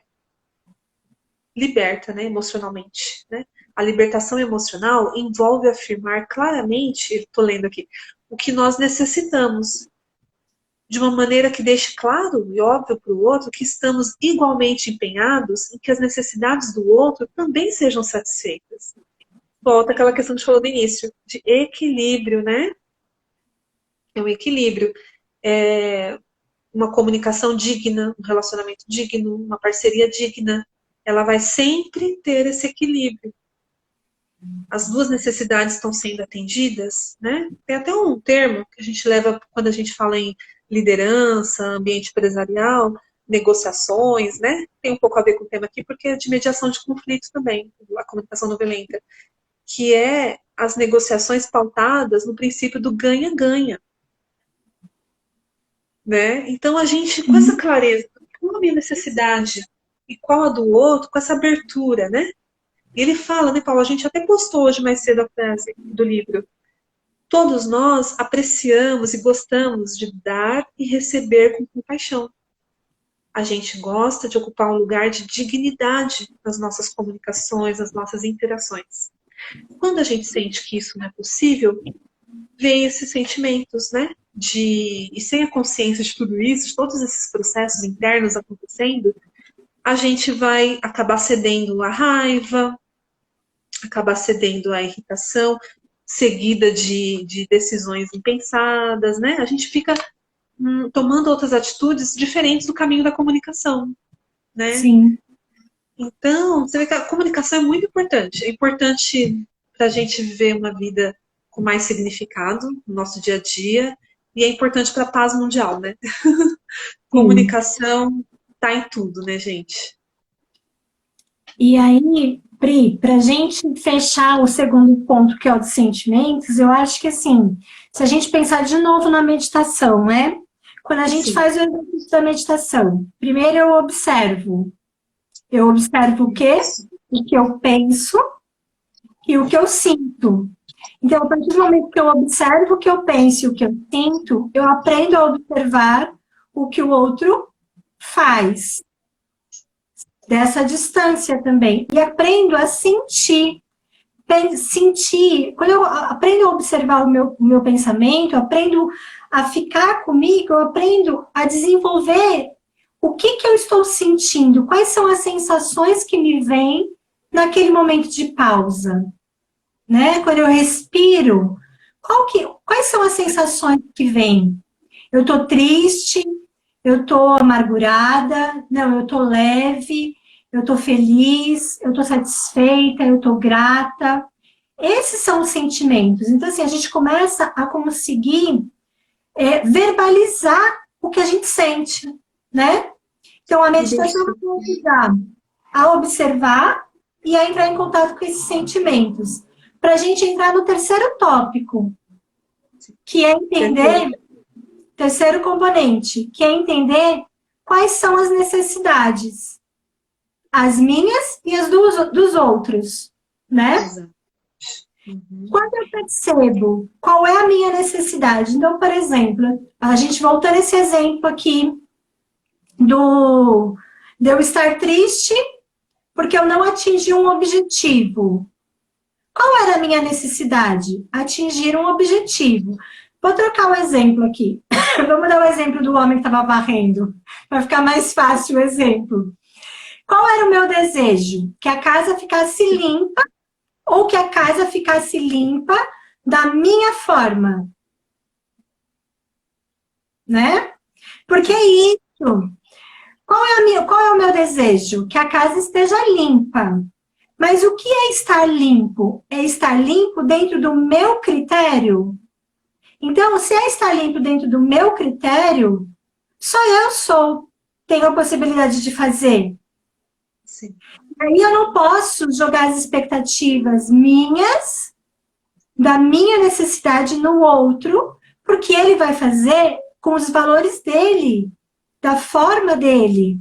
liberta, né, emocionalmente, né? A libertação emocional envolve afirmar claramente, estou lendo aqui, o que nós necessitamos, de uma maneira que deixe claro e óbvio para o outro que estamos igualmente empenhados em que as necessidades do outro também sejam satisfeitas. Volta àquela questão que a gente falou no início, de equilíbrio, né? É um equilíbrio. É, uma comunicação digna, um relacionamento digno, uma parceria digna, ela vai sempre ter esse equilíbrio. As duas necessidades estão sendo atendidas, né? Tem até um termo que a gente leva quando a gente fala em liderança, ambiente empresarial, negociações, né? Tem um pouco a ver com o tema aqui, porque é de mediação de conflitos também, a comunicação não violenta, que é as negociações pautadas no princípio do ganha-ganha. Né? Então a gente, com essa clareza, qual a minha necessidade e qual a do outro, com essa abertura, né? E ele fala, né, Paulo, a gente até postou hoje mais cedo a frase do livro. Todos nós apreciamos e gostamos de dar e receber com compaixão. A gente gosta de ocupar um lugar de dignidade nas nossas comunicações, nas nossas interações. Quando a gente sente que isso não é possível, vem esses sentimentos, né? E sem a consciência de tudo isso, de todos esses processos internos acontecendo, a gente vai acabar cedendo à raiva, acabar cedendo à irritação, seguida de decisões impensadas, né? A gente fica tomando outras atitudes diferentes do caminho da comunicação, né? Sim. Então, você vê que a comunicação é muito importante. É importante para a gente viver uma vida com mais significado no nosso dia a dia e é importante para a paz mundial, né? Sim. Comunicação tá em tudo, né, gente? E aí, Pri, para a gente fechar o segundo ponto, que é o dos sentimentos, eu acho que assim, se a gente pensar de novo na meditação, né? Quando a gente Sim, faz o exercício da meditação, primeiro eu observo. Eu observo o quê? isso. O que eu penso e o que eu sinto. Então, a partir do momento que eu observo o que eu penso e o que eu sinto, eu aprendo a observar o que o outro faz, dessa distância também. E aprendo a sentir. Sentir. Quando eu aprendo a observar o meu pensamento, eu aprendo a ficar comigo, eu aprendo a desenvolver o que eu estou sentindo, quais são as sensações que me vêm naquele momento de pausa, né? Quando eu respiro, quais são as sensações que vêm? Eu estou triste, eu estou amargurada, não, eu estou leve, eu estou feliz, eu estou satisfeita, eu estou grata. Esses são os sentimentos. Então, assim, a gente começa a conseguir verbalizar o que a gente sente, né? Então, a meditação vai ajudar a observar e a entrar em contato com esses sentimentos. Para a gente entrar no terceiro tópico, que é entender, terceiro componente, que é entender quais são as necessidades, as minhas e as dos outros, né? Exato. Uhum. Quando eu percebo qual é a minha necessidade, então, por exemplo, a gente voltando esse exemplo aqui de eu estar triste porque eu não atingi um objetivo. Qual era a minha necessidade? Atingir um objetivo. Vou trocar o exemplo aqui. Vamos dar o exemplo do homem que estava varrendo. Vai ficar mais fácil o exemplo. Qual era o meu desejo? Que a casa ficasse limpa ou que a casa ficasse limpa da minha forma, né? Porque é isso. Qual é o meu desejo? Que a casa esteja limpa. Mas o que é estar limpo? É estar limpo dentro do meu critério? Então, se é estar limpo dentro do meu critério, só eu tenho a possibilidade de fazer. Sim. Aí eu não posso jogar as expectativas minhas, da minha necessidade no outro, porque ele vai fazer com os valores dele, da forma dele.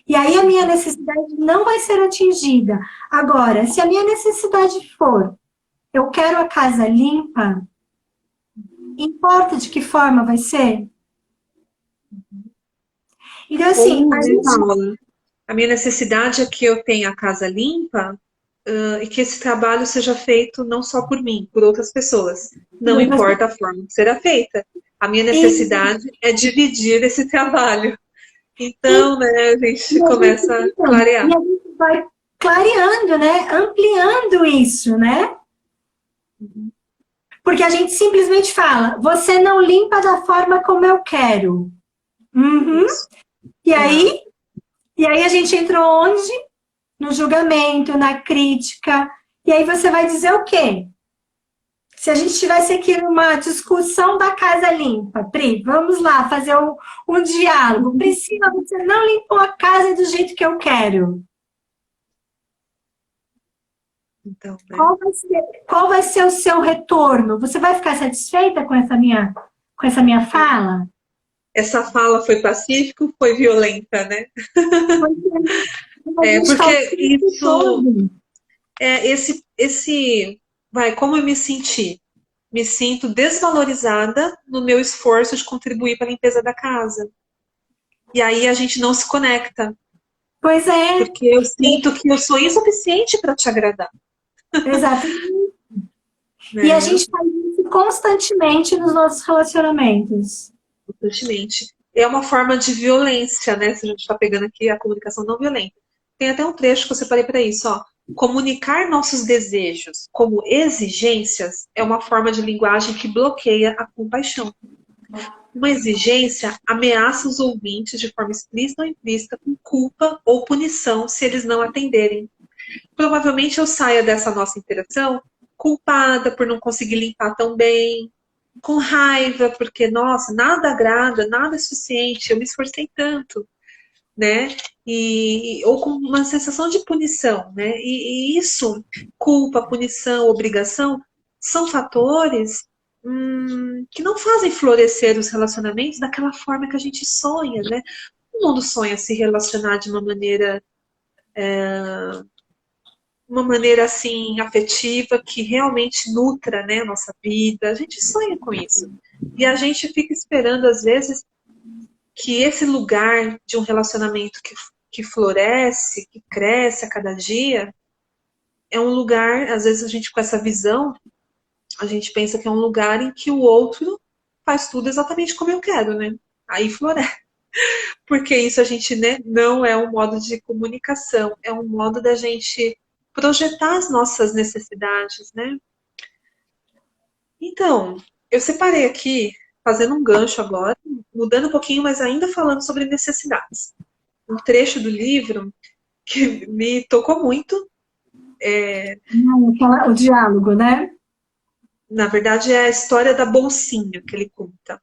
E aí a minha necessidade não vai ser atingida. Agora, se a minha necessidade for, eu quero a casa limpa, importa de que forma vai ser? Então, assim, Ou, né, Paula, a minha necessidade é que eu tenha a casa limpa, e que esse trabalho seja feito não só por mim, por outras pessoas. Não importa a forma que será feita. A minha necessidade é dividir esse trabalho. Então, né, a gente começa a clarear. E a gente vai clareando, né? Ampliando isso, né? Porque a gente simplesmente fala, você não limpa da forma como eu quero. Uhum. Isso. E aí a gente entrou onde? No julgamento, na crítica. E aí você vai dizer o quê? Se a gente tivesse aqui uma discussão da casa limpa, Pri, vamos lá fazer um diálogo. Priscila, você não limpou a casa do jeito que eu quero. Então, né? Qual vai ser o seu retorno? Você vai ficar satisfeita com essa minha fala? Essa fala foi pacífica ou foi violenta, né? Porque como eu me senti? Me sinto desvalorizada no meu esforço de contribuir para a limpeza da casa. E aí a gente não se conecta. Pois é. Porque eu sinto que eu sou insuficiente para te agradar. Exatamente. Né? E a gente faz isso constantemente nos nossos relacionamentos. Constantemente. É uma forma de violência, né? Se a gente está pegando aqui a comunicação não violenta. Tem até um trecho que eu separei para isso, ó. Comunicar nossos desejos como exigências é uma forma de linguagem que bloqueia a compaixão. Uma exigência ameaça os ouvintes de forma explícita ou implícita com culpa ou punição se eles não atenderem. Provavelmente eu saia dessa nossa interação culpada por não conseguir limpar tão bem, com raiva, porque, nossa, nada agrada, nada é suficiente, eu me esforcei tanto, né? Ou com uma sensação de punição, né? E isso, culpa, punição, obrigação, são fatores que não fazem florescer os relacionamentos daquela forma que a gente sonha, né? Todo mundo sonha se relacionar de uma maneira uma maneira assim afetiva que realmente nutra, né, a nossa vida. A gente sonha com isso. E a gente fica esperando às vezes que esse lugar de um relacionamento que floresce, que cresce a cada dia, é um lugar, às vezes a gente com essa visão, a gente pensa que é um lugar em que o outro faz tudo exatamente como eu quero, né? Aí floresce. Porque isso a gente, né, não é um modo de comunicação, é um modo da gente projetar as nossas necessidades, né? Então, eu separei aqui, fazendo um gancho agora, mudando um pouquinho, mas ainda falando sobre necessidades. Um trecho do livro que me tocou muito, O diálogo, né? na verdade, é a história da bolsinha que ele conta.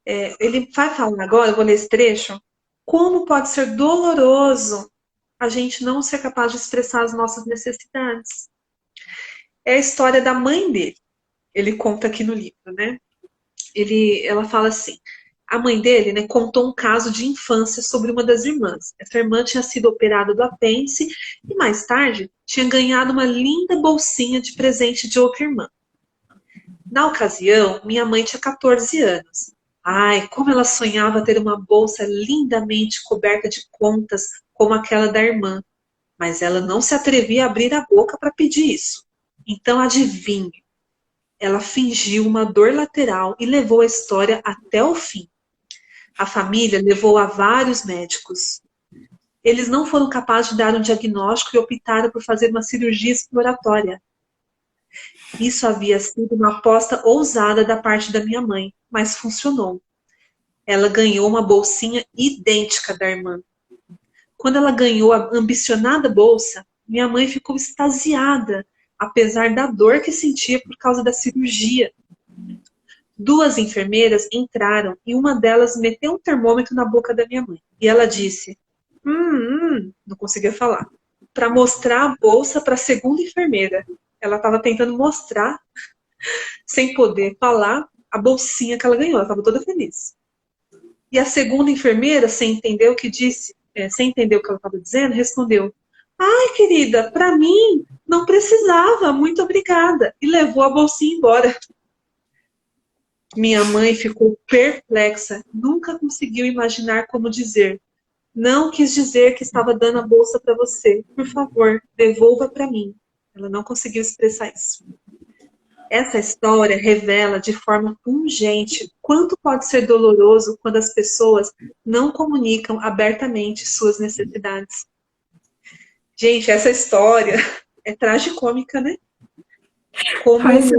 Ele vai falar agora, eu vou ler esse trecho, como pode ser doloroso a gente não ser capaz de expressar as nossas necessidades. É a história da mãe dele. Ele conta aqui no livro, né? Ela fala assim: a mãe dele, né, contou um caso de infância sobre uma das irmãs. Essa irmã tinha sido operada do apêndice e mais tarde tinha ganhado uma linda bolsinha de presente de outra irmã. Na ocasião, minha mãe tinha 14 anos. Ai, como ela sonhava ter uma bolsa lindamente coberta de contas como aquela da irmã, mas ela não se atrevia a abrir a boca para pedir isso. Então, adivinhe, ela fingiu uma dor lateral e levou a história até o fim. A família levou a vários médicos. Eles não foram capazes de dar um diagnóstico e optaram por fazer uma cirurgia exploratória. Isso havia sido uma aposta ousada da parte da minha mãe, mas funcionou. Ela ganhou uma bolsinha idêntica da irmã. Quando ela ganhou a ambicionada bolsa, minha mãe ficou extasiada, apesar da dor que sentia por causa da cirurgia. Duas enfermeiras entraram e uma delas meteu um termômetro na boca da minha mãe. E ela disse, não conseguia falar, para mostrar a bolsa para a segunda enfermeira. Ela estava tentando mostrar, sem poder falar, a bolsinha que ela ganhou. Ela estava toda feliz. E a segunda enfermeira, sem entender o que disse, sem entender o que ela estava dizendo, respondeu: ai, querida, para mim não precisava, muito obrigada. E levou a bolsinha embora. Minha mãe ficou perplexa, nunca conseguiu imaginar como dizer. Não quis dizer que estava dando a bolsa para você. Por favor, devolva para mim. Ela não conseguiu expressar isso. Essa história revela de forma pungente quanto pode ser doloroso quando as pessoas não comunicam abertamente suas necessidades. Gente, essa história é tragicômica, né? Pois é.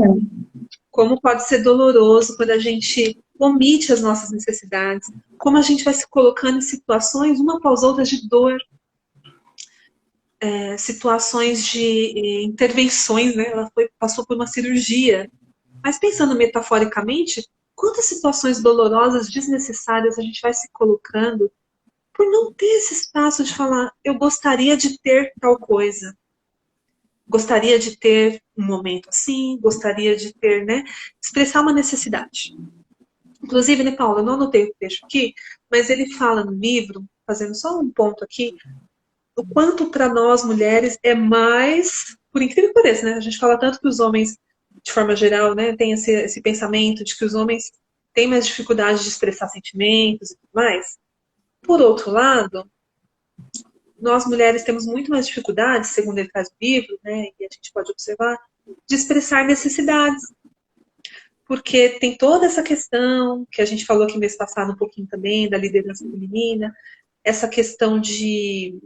Como pode ser doloroso quando a gente omite as nossas necessidades, como a gente vai se colocando em situações uma após outras de dor, situações de intervenções, né? Ela passou por uma cirurgia. Mas pensando metaforicamente, quantas situações dolorosas, desnecessárias a gente vai se colocando por não ter esse espaço de falar, eu gostaria de ter tal coisa. Gostaria de ter um momento assim, gostaria de ter, né? Expressar uma necessidade. Inclusive, né, Paula, eu não anotei o texto aqui, mas ele fala no livro, fazendo só um ponto aqui, o quanto para nós mulheres é mais, por incrível que pareça, né? A gente fala tanto que os homens, de forma geral, né, tem esse pensamento de que os homens têm mais dificuldade de expressar sentimentos e tudo mais. Por outro lado, nós mulheres temos muito mais dificuldade, segundo ele faz o livro, né, e a gente pode observar, de expressar necessidades. Porque tem toda essa questão, que a gente falou aqui mês passado um pouquinho também, da liderança feminina, essa questão de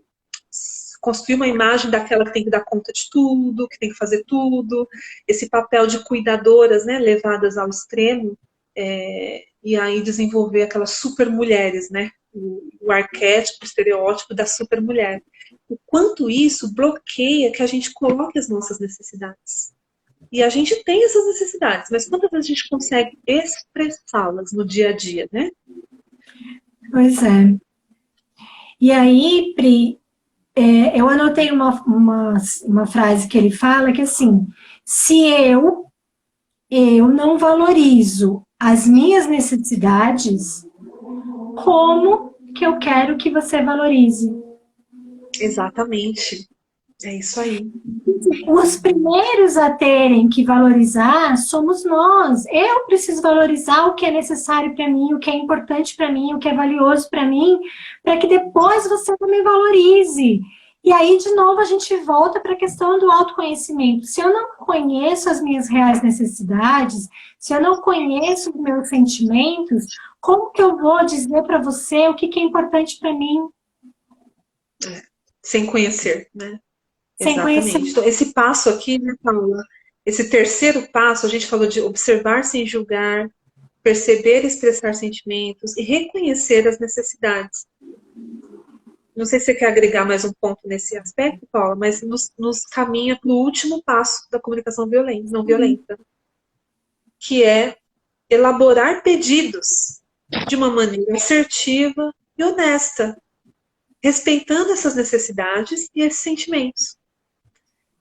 construir uma imagem daquela que tem que dar conta de tudo, que tem que fazer tudo, esse papel de cuidadoras, né, levadas ao extremo, e aí desenvolver aquelas super mulheres, né, o arquétipo, o estereótipo da super mulher. O quanto isso bloqueia que a gente coloque as nossas necessidades. E a gente tem essas necessidades, mas quantas vezes a gente consegue expressá-las no dia a dia, né? Pois é. E aí, Pri, eu anotei uma frase que ele fala que assim, se eu não valorizo as minhas necessidades, como que eu quero que você valorize? Exatamente. É isso aí. Os primeiros a terem que valorizar somos nós. Eu preciso valorizar o que é necessário para mim, o que é importante para mim, o que é valioso para mim, para que depois você também valorize. E aí, de novo, a gente volta para a questão do autoconhecimento. Se eu não conheço as minhas reais necessidades, se eu não conheço os meus sentimentos, como que eu vou dizer para você o que é importante para mim? Sem conhecer, né? Sem conhecer. Exatamente. Então, esse passo aqui, né, Paula? Esse terceiro passo, a gente falou de observar sem julgar, perceber e expressar sentimentos e reconhecer as necessidades. Não sei se você quer agregar mais um ponto nesse aspecto, Paula, mas nos caminha para o último passo da comunicação violenta, não violenta, que é elaborar pedidos de uma maneira assertiva e honesta, respeitando essas necessidades e esses sentimentos.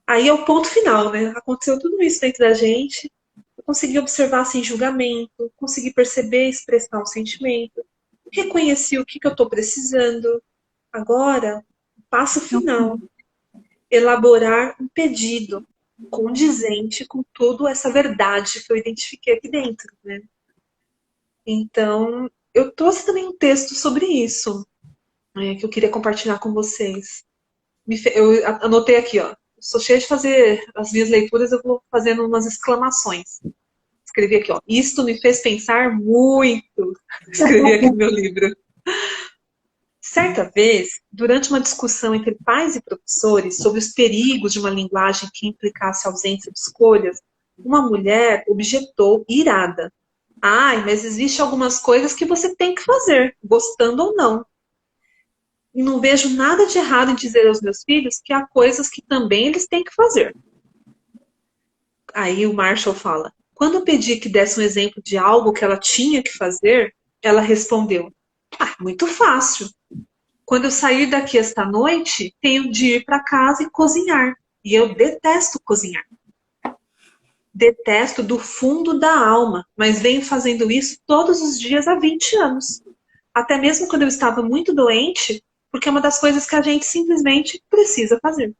Aí é o ponto final, né? Aconteceu tudo isso dentro da gente, eu consegui observar sem julgamento, consegui perceber e expressar o sentimento, reconheci o que eu estou precisando. Agora, o passo final, elaborar um pedido condizente com toda essa verdade que eu identifiquei aqui dentro, né? Então, eu trouxe também um texto sobre isso, que eu queria compartilhar com vocês. Eu anotei aqui, ó. Sou cheia de fazer as minhas leituras, eu vou fazendo umas exclamações. Escrevi aqui, ó. Isto me fez pensar muito. Escrevi aqui no meu livro. Certa vez, durante uma discussão entre pais e professores sobre os perigos de uma linguagem que implicasse ausência de escolhas, uma mulher objetou irada. Ai, mas existem algumas coisas que você tem que fazer, gostando ou não. E não vejo nada de errado em dizer aos meus filhos que há coisas que também eles têm que fazer. Aí o Marshall fala, quando eu pedi que desse um exemplo de algo que ela tinha que fazer, ela respondeu, muito fácil. Quando eu sair daqui esta noite, tenho de ir para casa e cozinhar. E eu detesto cozinhar. Detesto do fundo da alma, mas venho fazendo isso todos os dias há 20 anos. Até mesmo quando eu estava muito doente, porque é uma das coisas que a gente simplesmente precisa fazer.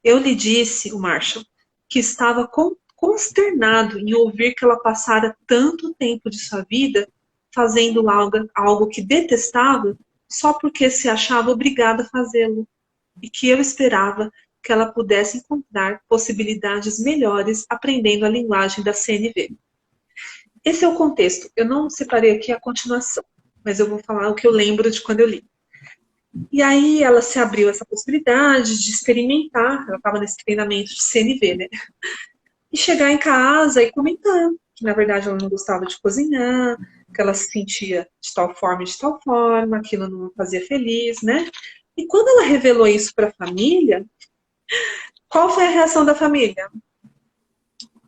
Eu lhe disse, o Marshall, que estava consternado em ouvir que ela passara tanto tempo de sua vida fazendo algo que detestava só porque se achava obrigada a fazê-lo, e que eu esperava que ela pudesse encontrar possibilidades melhores aprendendo a linguagem da CNV. Esse é o contexto. Eu não separei aqui a continuação, mas eu vou falar o que eu lembro de quando eu li. E aí ela se abriu essa possibilidade de experimentar, ela estava nesse treinamento de CNV, né? E chegar em casa e comentar que, na verdade, ela não gostava de cozinhar, que ela se sentia de tal forma e de tal forma, aquilo não a fazia feliz, né? E quando ela revelou isso para a família, qual foi a reação da família?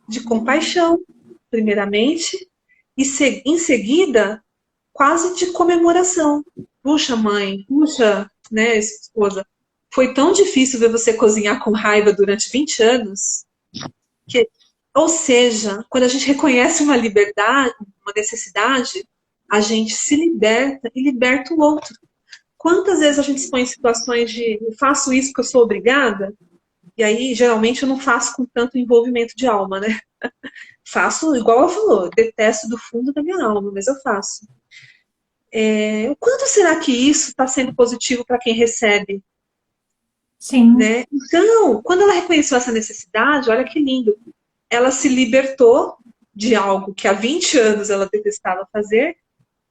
De compaixão, primeiramente, e em seguida, quase de comemoração. Puxa, mãe, puxa, né, esposa, foi tão difícil ver você cozinhar com raiva durante 20 anos, que, ou seja, quando a gente reconhece uma liberdade, uma necessidade, a gente se liberta e liberta o outro. Quantas vezes a gente se põe em situações de eu faço isso porque eu sou obrigada? E aí, geralmente, eu não faço com tanto envolvimento de alma, né? Faço, igual ela falou, detesto do fundo da minha alma, mas eu faço. O quanto será que isso está sendo positivo para quem recebe? Sim. Né? Então, quando ela reconheceu essa necessidade, olha que lindo, ela se libertou de algo que há 20 anos ela detestava fazer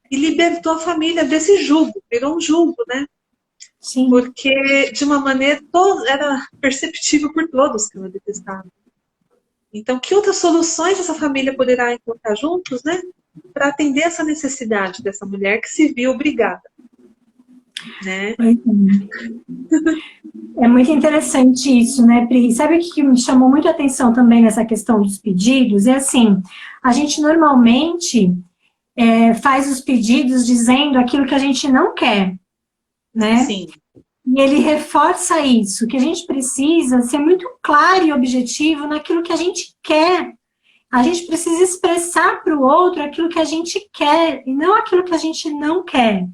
e libertou a família desse julgo, virou um julgo, né? Sim. Porque, de uma maneira, era perceptível por todos que ela detestava. Então, que outras soluções essa família poderá encontrar juntos, né? Para atender essa necessidade dessa mulher que se viu obrigada. Né? É muito interessante isso, né, Pri? Sabe o que me chamou muito a atenção também nessa questão dos pedidos? É assim, a gente normalmente faz os pedidos dizendo aquilo que a gente não quer, né? Sim. E ele reforça isso, que a gente precisa ser muito claro e objetivo naquilo que a gente quer. A gente precisa expressar para o outro aquilo que a gente quer e não aquilo que a gente não quer.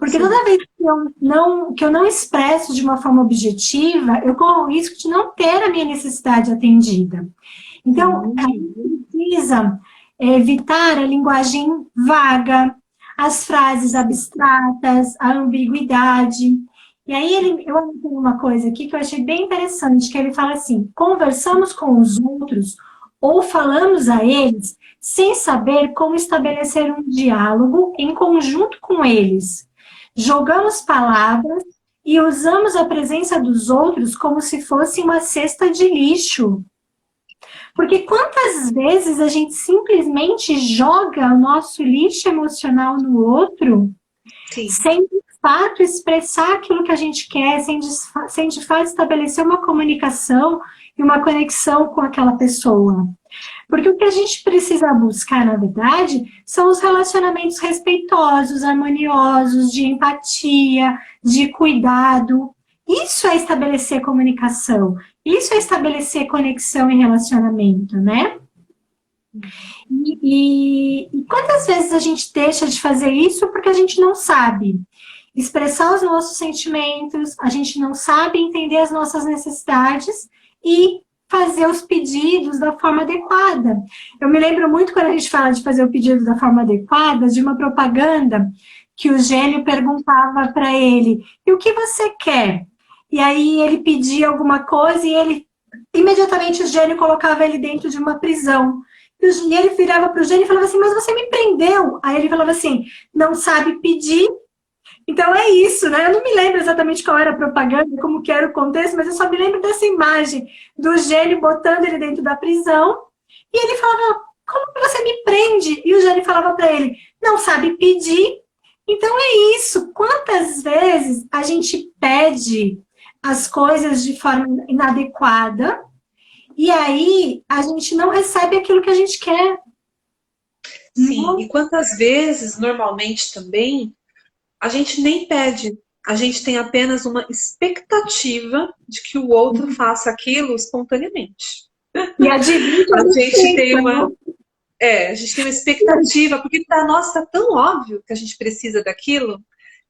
Porque Sim. toda vez que eu não expresso de uma forma objetiva, eu corro o risco de não ter a minha necessidade atendida. Então, a Sim. gente precisa evitar a linguagem vaga, as frases abstratas, a ambiguidade. E aí eu anotei uma coisa aqui que eu achei bem interessante, que ele fala assim: conversamos com os outros ou falamos a eles sem saber como estabelecer um diálogo em conjunto com eles. Jogamos palavras e usamos a presença dos outros como se fosse uma cesta de lixo. Porque quantas vezes a gente simplesmente joga o nosso lixo emocional no outro Sim. sem de fato expressar aquilo que a gente quer, sem de fato estabelecer uma comunicação e uma conexão com aquela pessoa. Porque o que a gente precisa buscar, na verdade, são os relacionamentos respeitosos, harmoniosos, de empatia, de cuidado. Isso é estabelecer comunicação. Isso é estabelecer conexão e relacionamento, né? E quantas vezes a gente deixa de fazer isso porque a gente não sabe expressar os nossos sentimentos, a gente não sabe entender as nossas necessidades e fazer os pedidos da forma adequada. Eu me lembro muito quando a gente fala de fazer o pedido da forma adequada, de uma propaganda que o gênio perguntava para ele: e o que você quer? E aí ele pedia alguma coisa e ele imediatamente o gênio colocava ele dentro de uma prisão. E ele virava para o gênio e falava assim: mas você me prendeu. Aí ele falava assim: não sabe pedir. Então é isso, né? Eu não me lembro exatamente qual era a propaganda, como que era o contexto, mas eu só me lembro dessa imagem do gênio botando ele dentro da prisão e ele falava: como que você me prende? E o gênio falava para ele: não sabe pedir. Então é isso. Quantas vezes a gente pede as coisas de forma inadequada e aí a gente não recebe aquilo que a gente quer? Sim. Não. E quantas vezes, normalmente também, a gente nem pede. A gente tem apenas uma expectativa de que o outro faça aquilo espontaneamente. E adivinha que a A gente gente tem pensa, uma, né? a gente tem uma expectativa, porque para nós tá tão óbvio que a gente precisa daquilo.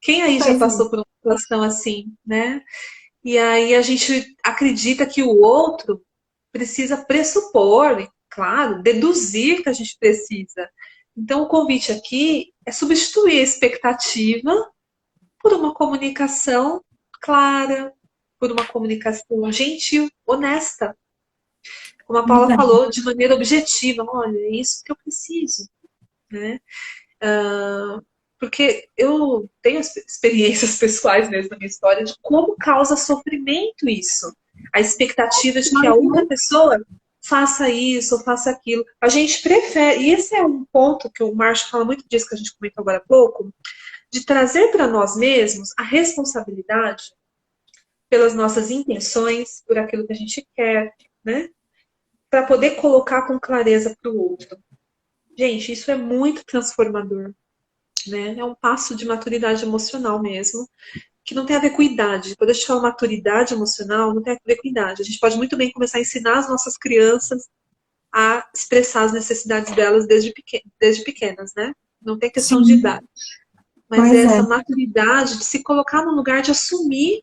Quem aí já Pois é. passou por uma situação assim, né? E aí a gente acredita que o outro precisa pressupor, e, claro, deduzir que a gente precisa. Então, o convite aqui é substituir a expectativa por uma comunicação clara, por uma comunicação gentil, honesta. Como a Paula Exato. falou, de maneira objetiva. Olha, é isso que eu preciso, né? Porque eu tenho experiências pessoais mesmo na minha história de como causa sofrimento isso. A expectativa de que a outra pessoa faça isso ou faça aquilo. A gente prefere, e esse é um ponto que o Márcio fala muito disso que a gente comentou agora há pouco, de trazer para nós mesmos a responsabilidade pelas nossas intenções, por aquilo que a gente quer, né? Para poder colocar com clareza para o outro. Gente, isso é muito transformador, né? É um passo de maturidade emocional mesmo, que não tem a ver com idade. Quando a gente fala maturidade emocional, não tem a ver com idade. A gente pode muito bem começar a ensinar as nossas crianças a expressar as necessidades delas desde pequenas, né? Não tem questão de Sim, idade. Mas é pois é. essa maturidade de se colocar no lugar de assumir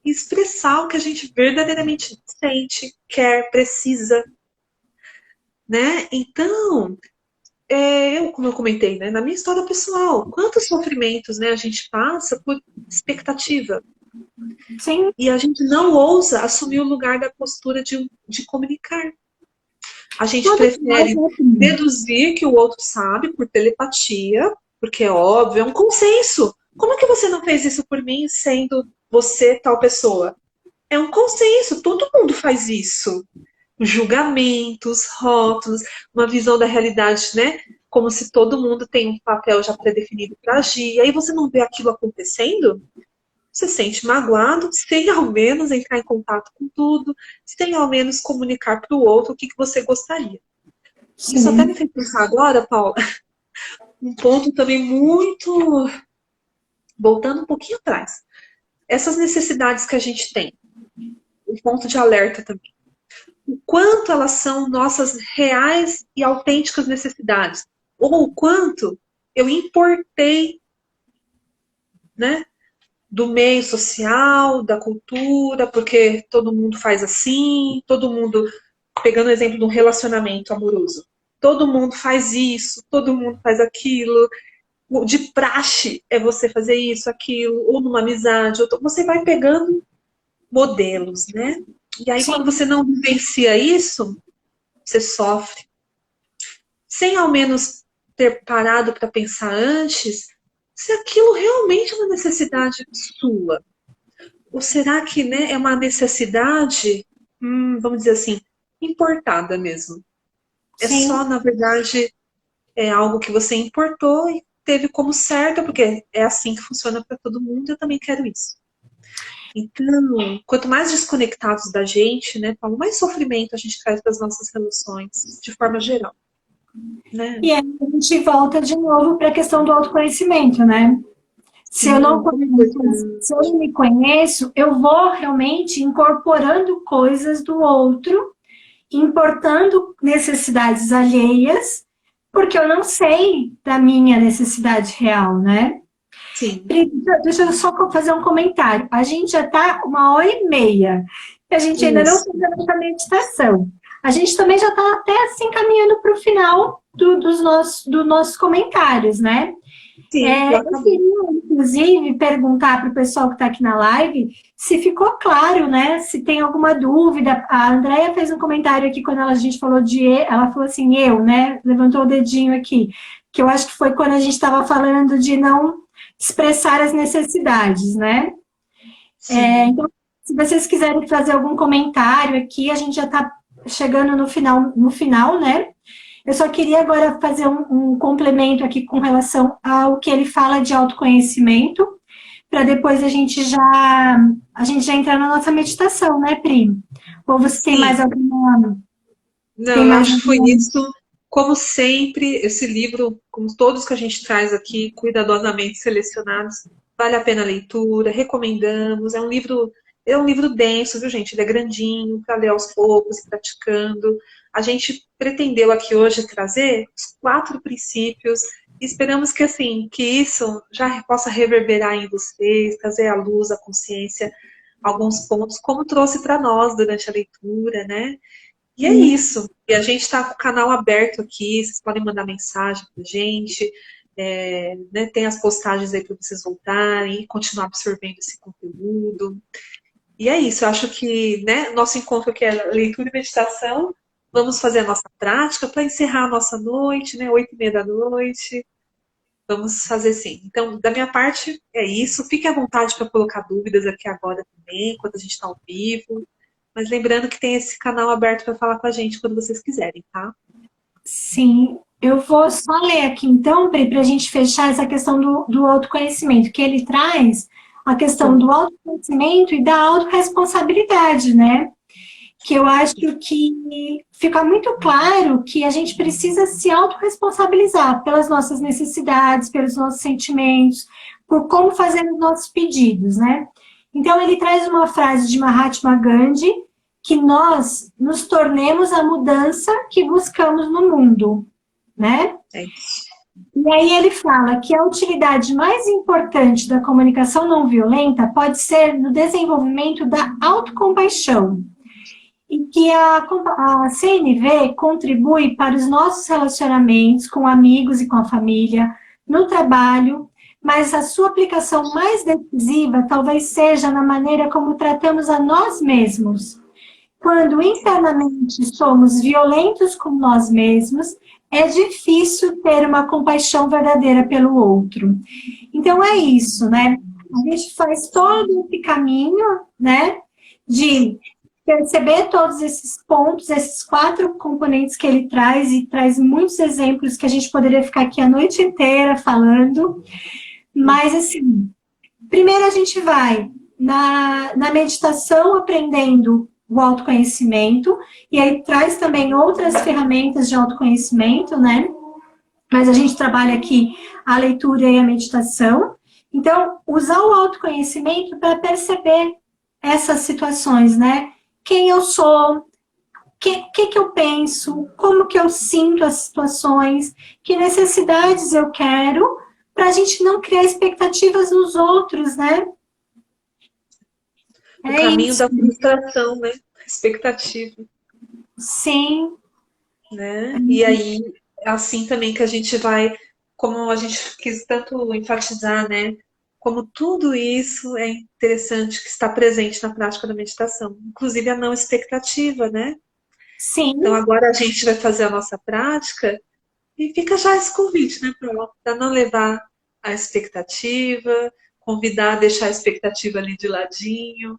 e expressar o que a gente verdadeiramente sente, quer, precisa, né? Então, como eu comentei, né, na minha história pessoal, quantos sofrimentos, né, a gente passa por expectativa Sim, e a gente não ousa assumir o lugar da postura de comunicar. A gente todos nós, prefere né, Pri? deduzir que o outro sabe por telepatia, porque é óbvio, é um consenso. Como é que você não fez isso por mim sendo você tal pessoa? É um consenso, todo mundo faz isso. Julgamentos, rótulos, uma visão da realidade, né? Como se todo mundo tem um papel já pré-definido para agir. E aí você não vê aquilo acontecendo, você se sente magoado, sem ao menos entrar em contato com tudo, sem ao menos comunicar para o outro o que você gostaria. Isso até me Sim. fez pensar agora, Paula, um ponto também muito. Voltando um pouquinho atrás. Essas necessidades que a gente tem, um ponto de alerta também. O quanto elas são nossas reais e autênticas necessidades, ou o quanto eu importei né? Do meio social, da cultura, porque todo mundo faz assim, todo mundo, pegando o exemplo de um relacionamento amoroso, todo mundo faz isso, todo mundo faz aquilo, de praxe é você fazer isso, aquilo, ou numa amizade, você vai pegando modelos, né? E aí, quando Sim, você não vivencia isso, você sofre. Sem ao menos ter parado para pensar antes se aquilo realmente é uma necessidade sua. Ou será que, né, é uma necessidade, vamos dizer assim, importada mesmo? É só, sim. na verdade, é algo que você importou e teve como certo, porque é assim que funciona para todo mundo, eu também quero isso. Então, quanto mais desconectados da gente, né, Paulo, mais sofrimento a gente traz para as nossas relações, de forma geral, né? E aí a gente volta de novo para a questão do autoconhecimento, né? Se eu não Sim, como é conheço, importante. se eu não me conheço, eu vou realmente incorporando coisas do outro, importando necessidades alheias, porque eu não sei da minha necessidade real, né? Sim, Pri, deixa eu só fazer um comentário. A gente já está 1h30 e a gente ainda não isso. fez a nossa meditação. A gente também já está até assim caminhando para o final dos nossos comentários, né? Sim, já Eu acabou. queria, inclusive, perguntar para o pessoal que está aqui na live se ficou claro, né? Se tem alguma dúvida. A Andrea fez um comentário aqui quando a gente falou de. Ela falou assim, né? Levantou o dedinho aqui. Que eu acho que foi quando a gente estava falando de não expressar as necessidades, né? Sim. Então, se vocês quiserem fazer algum comentário aqui, a gente já está chegando no final, né? Eu só queria agora fazer um complemento aqui com relação ao que ele fala de autoconhecimento, para depois a gente já entrar na nossa meditação, né, Pri? Ou você tem mais Sim. alguma. Não, Tem eu mais acho que foi alguma. isso. Como sempre, esse livro, como todos que a gente traz aqui, cuidadosamente selecionados, vale a pena a leitura, recomendamos. É um livro denso, viu, gente? Ele é grandinho, para ler aos poucos, praticando. A gente pretendeu aqui hoje trazer os 4 princípios. E esperamos que assim, que isso já possa reverberar em vocês, trazer à luz, à consciência, alguns pontos, como trouxe para nós durante a leitura, né? E é isso. E a gente está com o canal aberto aqui, vocês podem mandar mensagem para a gente, né, tem as postagens aí para vocês voltarem e continuar absorvendo esse conteúdo. E é isso, eu acho que, né, nosso encontro aqui é leitura e meditação. Vamos fazer a nossa prática para encerrar a nossa noite, né, 8h30 da noite. Vamos fazer sim. Então, da minha parte, é isso. Fique à vontade para colocar dúvidas aqui agora também, enquanto a gente está ao vivo. Mas lembrando que tem esse canal aberto para falar com a gente quando vocês quiserem, tá? Sim, eu vou só ler aqui então, Pri, para a gente fechar essa questão do autoconhecimento, que ele traz a questão Sim, do autoconhecimento e da autorresponsabilidade, né? Que eu acho que fica muito claro que a gente precisa se autorresponsabilizar pelas nossas necessidades, pelos nossos sentimentos, por como fazer os nossos pedidos, né? Então, ele traz uma frase de Mahatma Gandhi, que nós nos tornemos a mudança que buscamos no mundo, né? é isso. E aí ele fala que a utilidade mais importante da comunicação não violenta pode ser no desenvolvimento da autocompaixão, e que a CNV contribui para os nossos relacionamentos com amigos e com a família, no trabalho, mas a sua aplicação mais decisiva talvez seja na maneira como tratamos a nós mesmos. Quando internamente somos violentos com nós mesmos, é difícil ter uma compaixão verdadeira pelo outro. Então é isso, né? A gente faz todo esse caminho, né, de perceber todos esses pontos, esses 4 componentes que ele traz, e traz muitos exemplos que a gente poderia ficar aqui a noite inteira falando, mas assim, primeiro a gente vai na meditação aprendendo o autoconhecimento, e aí traz também outras ferramentas de autoconhecimento, né? Mas a gente trabalha aqui a leitura e a meditação. Então, usar o autoconhecimento para perceber essas situações, né? Quem eu sou, o que eu penso, como que eu sinto as situações, que necessidades eu quero, para a gente não criar expectativas nos outros, né? O É caminho isso. da frustração, né? Expectativa, Sim, né? E aí, é assim também que a gente vai, como a gente quis tanto enfatizar, né? Como tudo isso é interessante que está presente na prática da meditação, inclusive a não expectativa, né? Então sim, agora a gente vai fazer a nossa prática e fica já esse convite, né, para não levar a expectativa, convidar a deixar a expectativa ali de ladinho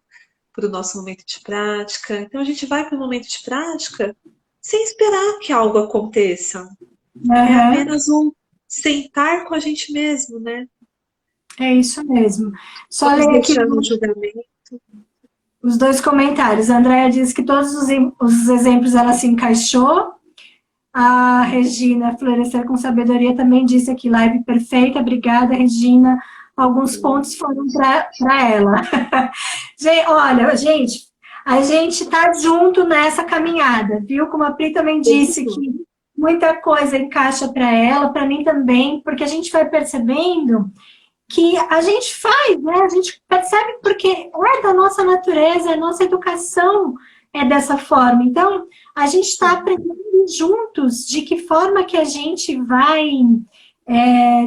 para o nosso momento de prática. Então a gente vai para o momento de prática sem esperar que algo aconteça. É aham, apenas um sentar com a gente mesmo, né? é isso mesmo. Só Vamos ler aqui deixando o julgamento. os dois comentários. A Andrea diz que todos os exemplos ela se encaixou. A Regina, Florescer com Sabedoria, também disse aqui, live perfeita. Obrigada, Regina. Alguns pontos foram para ela. Olha, gente, a gente está junto nessa caminhada, viu? Como a Pri também disse que muita coisa encaixa para ela, para mim também, porque a gente vai percebendo que a gente faz, né? A gente percebe porque é da nossa natureza, a nossa educação é dessa forma. Então, a gente está aprendendo juntos de que forma que a gente vai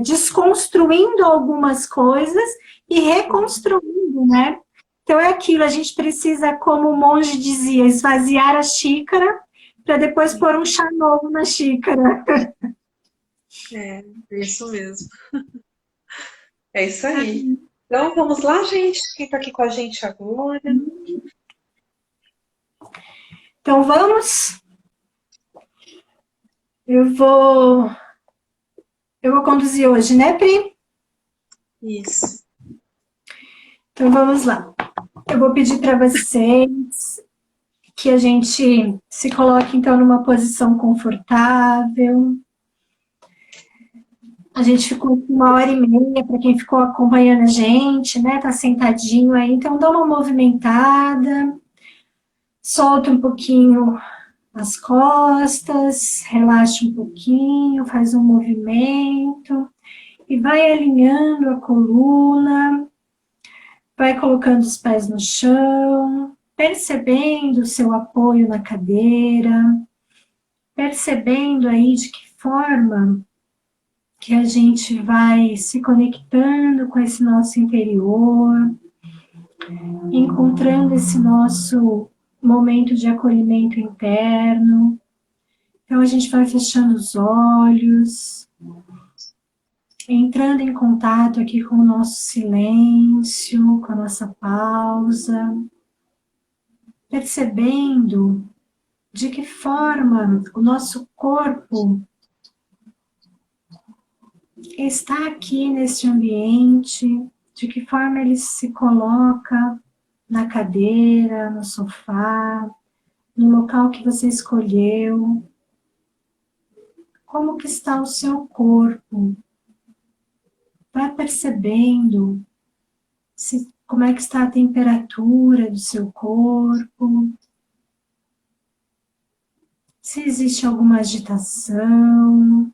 desconstruindo algumas coisas e reconstruindo, né? Então, é aquilo, a gente precisa, como o monge dizia, esvaziar a xícara para depois pôr um chá novo na xícara. É, isso mesmo. É isso aí. Então vamos lá, gente. Quem está aqui com a gente agora? Então, vamos. Eu vou Eu vou conduzir hoje, né, Pri? Isso. Então vamos lá. Eu vou pedir para vocês que a gente se coloque então numa posição confortável. A gente ficou 1h30 para quem ficou acompanhando a gente, né? Tá sentadinho aí, então dá uma movimentada, solta um pouquinho as costas, relaxa um pouquinho, faz um movimento e vai alinhando a coluna. Vai colocando os pés no chão, percebendo o seu apoio na cadeira, percebendo aí de que forma que a gente vai se conectando com esse nosso interior, encontrando esse nosso momento de acolhimento interno. Então a gente vai fechando os olhos, entrando em contato aqui com o nosso silêncio, com a nossa pausa, percebendo de que forma o nosso corpo está aqui neste ambiente, de que forma ele se coloca na cadeira, no sofá, no local que você escolheu. Como que está o seu corpo? Vai percebendo como é que está a temperatura do seu corpo, se existe alguma agitação,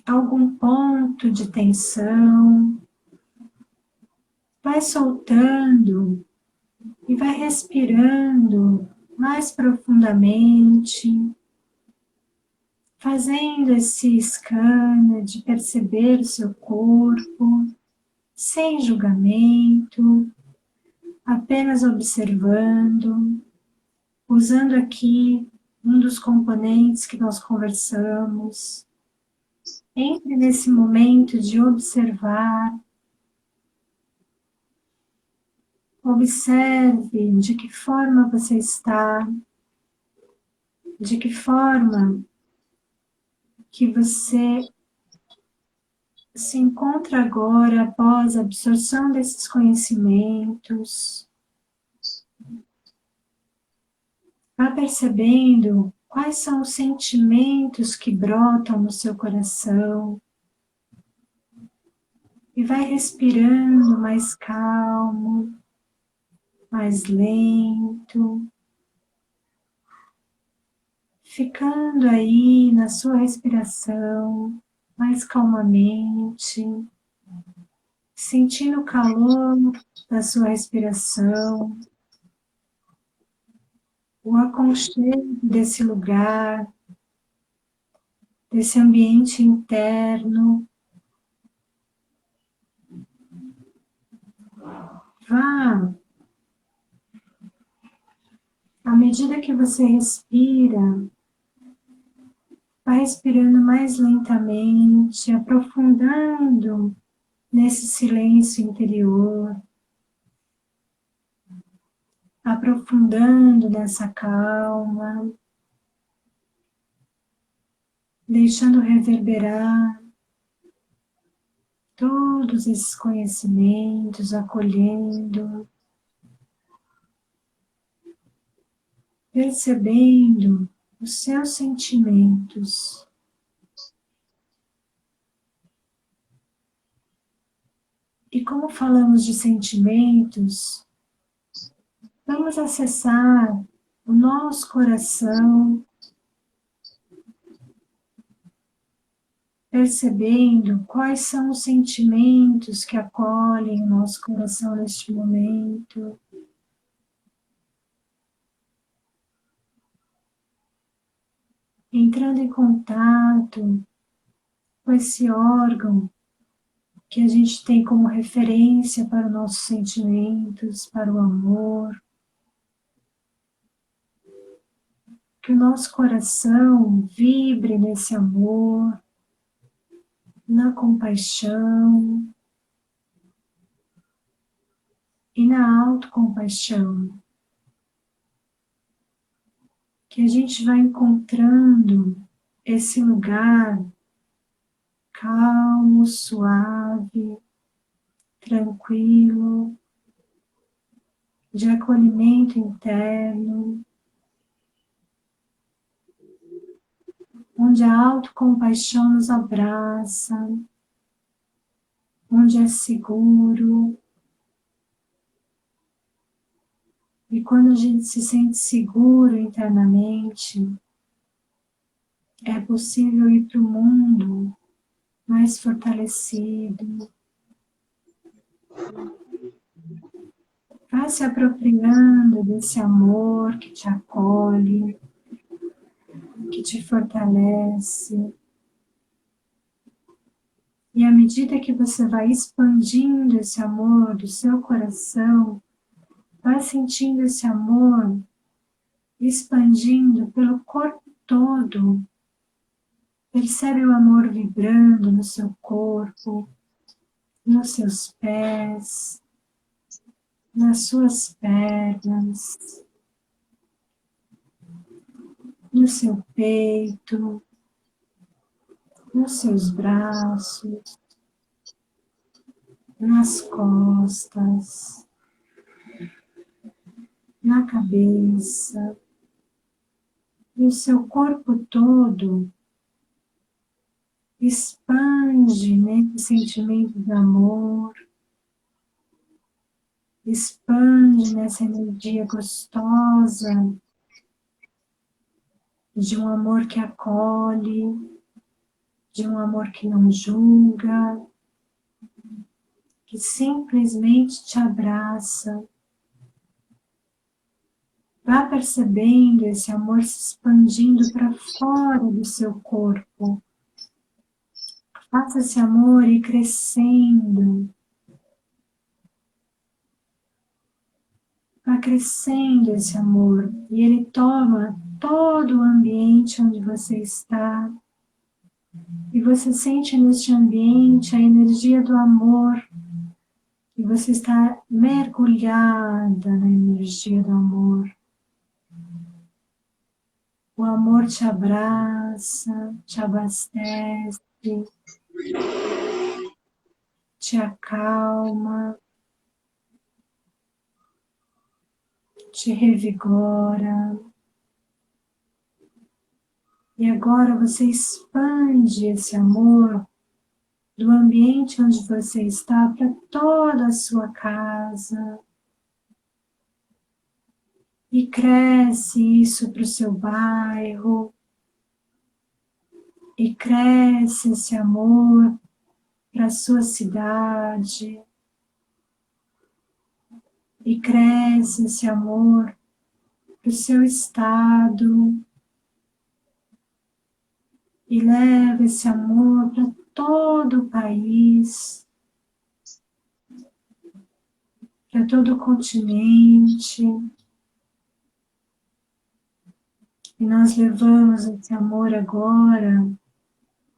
algum ponto de tensão. Vai soltando e vai respirando mais profundamente, fazendo esse scan de perceber o seu corpo, sem julgamento, apenas observando, usando aqui um dos componentes que nós conversamos. Entre nesse momento de observar. Observe de que forma você está, de que forma que você se encontra agora após a absorção desses conhecimentos. Vá percebendo quais são os sentimentos que brotam no seu coração e vai respirando mais calmo, mais lento, ficando aí na sua respiração, mais calmamente, sentindo o calor da sua respiração, o aconchego desse lugar, desse ambiente interno. Vá, à medida que você respira, vá respirando mais lentamente, aprofundando nesse silêncio interior, aprofundando nessa calma, deixando reverberar todos esses conhecimentos, acolhendo, percebendo os seus sentimentos. E como falamos de sentimentos, vamos acessar o nosso coração, percebendo quais são os sentimentos que acolhem o nosso coração neste momento. Entrando em contato com esse órgão que a gente tem como referência para os nossos sentimentos, para o amor. Que o nosso coração vibre nesse amor, na compaixão e na autocompaixão. Que a gente vai encontrando esse lugar calmo, suave, tranquilo, de acolhimento interno, onde a autocompaixão nos abraça, onde é seguro. E quando a gente se sente seguro internamente, é possível ir para o mundo mais fortalecido. Vá se apropriando desse amor que te acolhe, que te fortalece. E à medida que você vai expandindo esse amor do seu coração, vai sentindo esse amor expandindo pelo corpo todo. Percebe o amor vibrando no seu corpo, nos seus pés, nas suas pernas, no seu peito, nos seus braços, nas costas, na cabeça, e o seu corpo todo expande nesse sentimento de amor, expande nessa energia gostosa de um amor que acolhe, de um amor que não julga, que simplesmente te abraça. Vá percebendo esse amor se expandindo para fora do seu corpo. Faça esse amor ir crescendo. Vá crescendo esse amor e ele toma todo o ambiente onde você está. E você sente neste ambiente a energia do amor. E você está mergulhada na energia do amor. O amor te abraça, te abastece, te acalma, te revigora. E agora você expande esse amor do ambiente onde você está para toda a sua casa. E cresce isso para o seu bairro, E cresce esse amor para a sua cidade. E cresce esse amor para o seu estado. E leva esse amor para todo o país, para todo o continente. E nós levamos esse amor agora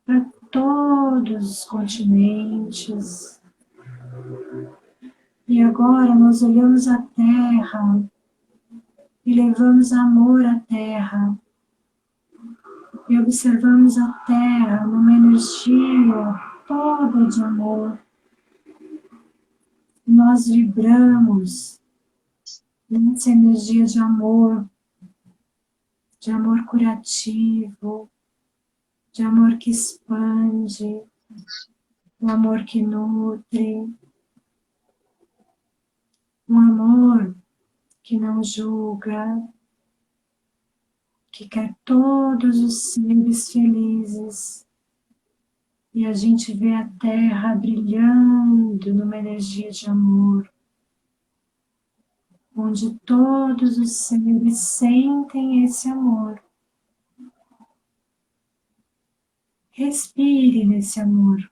para todos os continentes. E agora nós olhamos a Terra e levamos amor à Terra. E observamos a Terra numa energia toda de amor. E nós vibramos nessa energia de amor curativo, de amor que expande, um amor que nutre, um amor que não julga, que quer todos os seres felizes. E a gente vê a Terra brilhando numa energia de amor, onde todos os seres sentem esse amor. Respire nesse amor.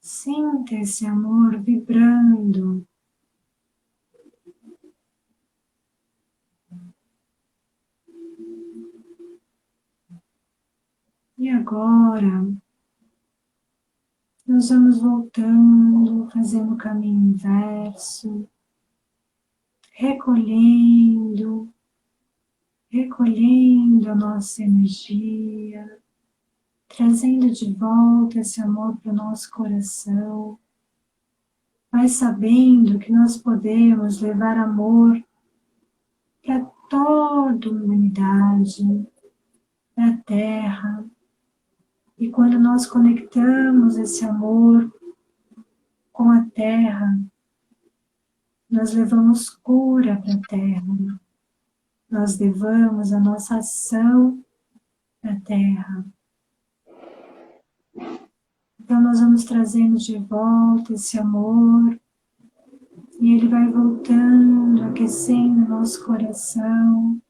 Sinta esse amor vibrando. E agora, nós vamos voltando, fazendo o caminho inverso, recolhendo a nossa energia, trazendo de volta esse amor para o nosso coração, mas sabendo que nós podemos levar amor para toda a humanidade, para a Terra. E quando nós conectamos esse amor com a Terra, nós levamos cura para a Terra. Nós levamos a nossa ação para a Terra. Então nós vamos trazendo de volta esse amor e ele vai voltando, aquecendo nosso coração.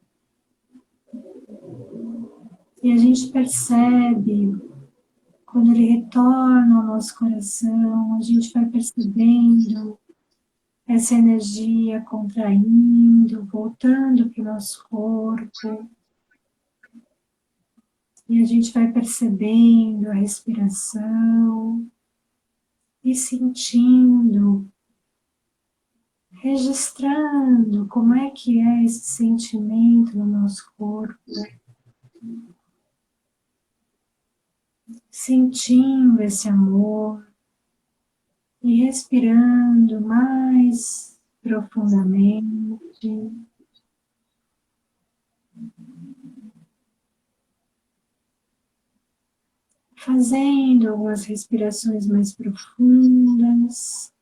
E a gente percebe, quando ele retorna ao nosso coração, a gente vai percebendo essa energia contraindo, voltando para o nosso corpo. E a gente vai percebendo a respiração e sentindo, registrando como é que é esse sentimento no nosso corpo. Sentindo esse amor e respirando mais profundamente. Fazendo algumas respirações mais profundas.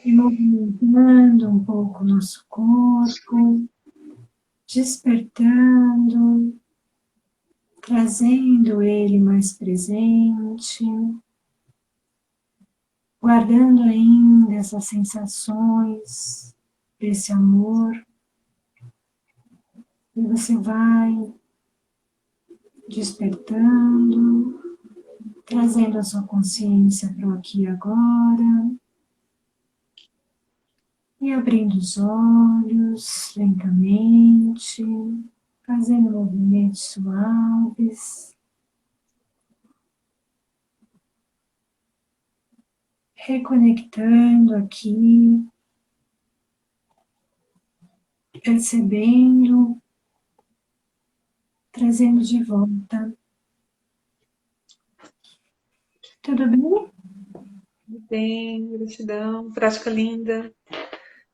E movimentando um pouco o nosso corpo, despertando, trazendo ele mais presente, guardando ainda essas sensações desse amor. E você vai despertando, trazendo a sua consciência para o aqui e agora. E abrindo os olhos lentamente, fazendo movimentos suaves. Reconectando aqui, percebendo, trazendo de volta. Tudo bem? Tudo bem, gratidão, prática linda.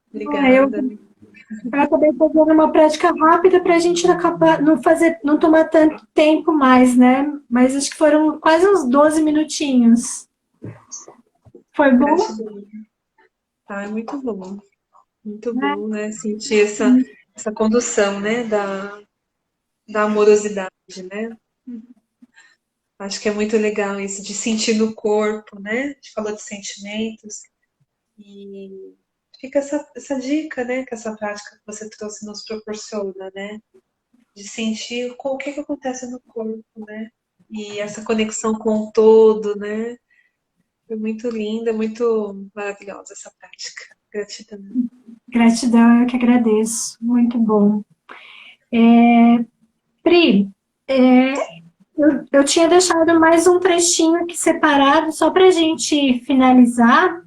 Obrigada. Eu acabei fazendo uma prática rápida para a gente não tomar tanto tempo mais, né? Mas acho que foram quase uns 12 minutinhos. Foi bom? Gratidão. Ah, é muito Né? bom, né? Sentir essa condução, né? Da amorosidade, né? Acho que é muito legal isso de sentir no corpo, né? A gente falou de sentimentos e fica essa dica, né? Que essa prática que você trouxe nos proporciona, né? De sentir o que acontece no corpo, né? E essa conexão com o todo, né? Foi muito linda, muito maravilhosa essa prática. Gratidão. Gratidão, eu que agradeço. Muito bom. Pri, eu tinha deixado mais um trechinho aqui separado só para a gente finalizar.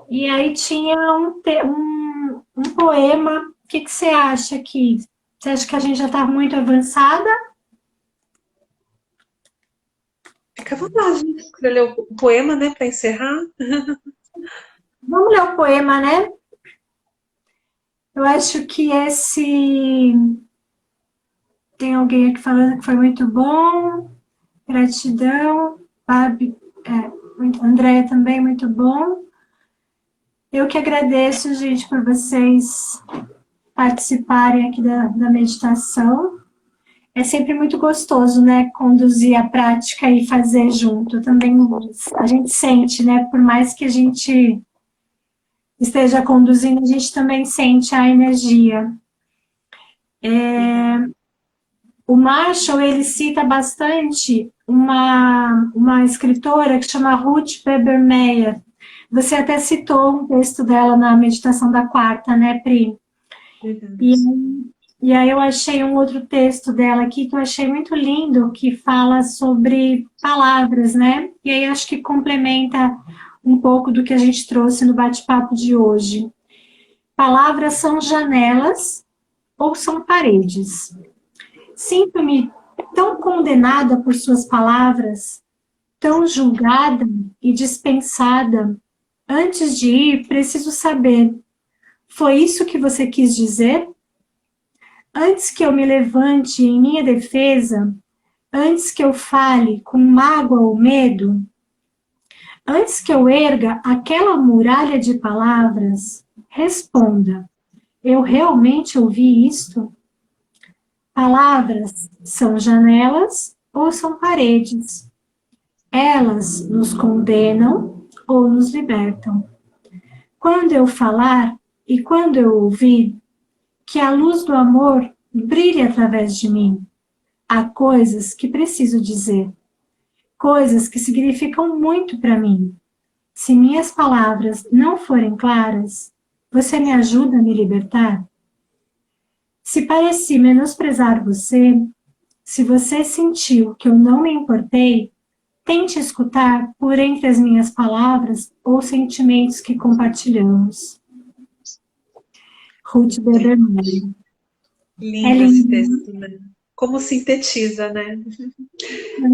E aí tinha um poema. O que você acha aqui? Você acha que a gente já está muito avançada? Fica à vontade, né? Escolher ler o poema, né? Para encerrar. Vamos ler o poema, né? Eu acho que esse. Tem alguém aqui falando que foi muito bom. Gratidão. Babi, Andréia também, muito bom. Eu que agradeço, gente, por vocês participarem aqui da meditação. É sempre muito gostoso, né, conduzir a prática e fazer junto. Também a gente sente, né, por mais que a gente esteja conduzindo, a gente também sente a energia. O Marshall, ele cita bastante uma escritora que chama Ruth Beber-Meyer. Você até citou um texto dela na meditação da quarta, né, Pri? E, e aí eu achei um outro texto dela aqui que eu achei muito lindo, que fala sobre palavras, né? E aí acho que complementa um pouco do que a gente trouxe no bate-papo de hoje. Palavras são janelas ou são paredes? Sinto-me tão condenada por suas palavras, tão julgada e dispensada. Antes de ir, preciso saber, foi isso que você quis dizer? Antes que eu me levante em minha defesa, antes que eu fale com mágoa ou medo, antes que eu erga aquela muralha de palavras, responda, eu realmente ouvi isto? Palavras são janelas ou são paredes? Elas nos condenam ou nos libertam. Quando eu falar e quando eu ouvir, que a luz do amor brilhe através de mim. Há coisas que preciso dizer, coisas que significam muito para mim. Se minhas palavras não forem claras, você me ajuda a me libertar? Se pareci menosprezar você, se você sentiu que eu não me importei, tente escutar por entre as minhas palavras ou sentimentos que compartilhamos. Ruth Beber-Meyer. Lindo esse texto, né? Como sintetiza, né?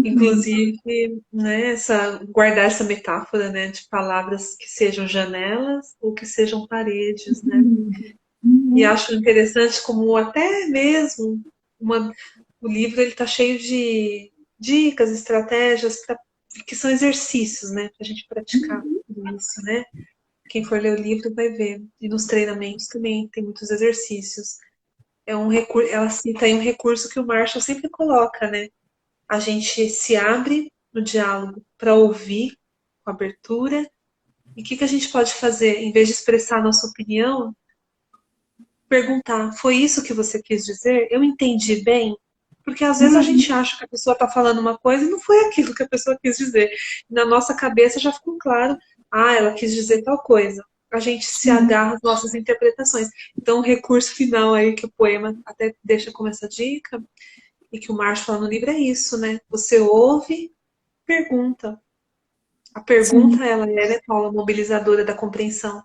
Inclusive, né, guardar essa metáfora, né, de palavras que sejam janelas ou que sejam paredes, né? E acho interessante como até mesmo o livro ele está cheio de dicas, estratégias que são exercícios, né, para a gente praticar tudo isso, né? Quem for ler o livro vai ver. E nos treinamentos também tem muitos exercícios. Ela cita aí um recurso que o Marshall sempre coloca, né? A gente se abre no diálogo para ouvir com abertura. E o que a gente pode fazer? Em vez de expressar a nossa opinião, perguntar: foi isso que você quis dizer? Eu entendi bem? Porque às vezes a gente acha que a pessoa está falando uma coisa e não foi aquilo que a pessoa quis dizer. Na nossa cabeça já ficou claro: ah, ela quis dizer tal coisa. A gente se agarra às nossas interpretações. Então, o recurso final aí que o poema até deixa como essa dica, e que o Marshall fala no livro é isso, né? Você ouve, pergunta. A pergunta, ela é, né, Paula, mobilizadora da compreensão.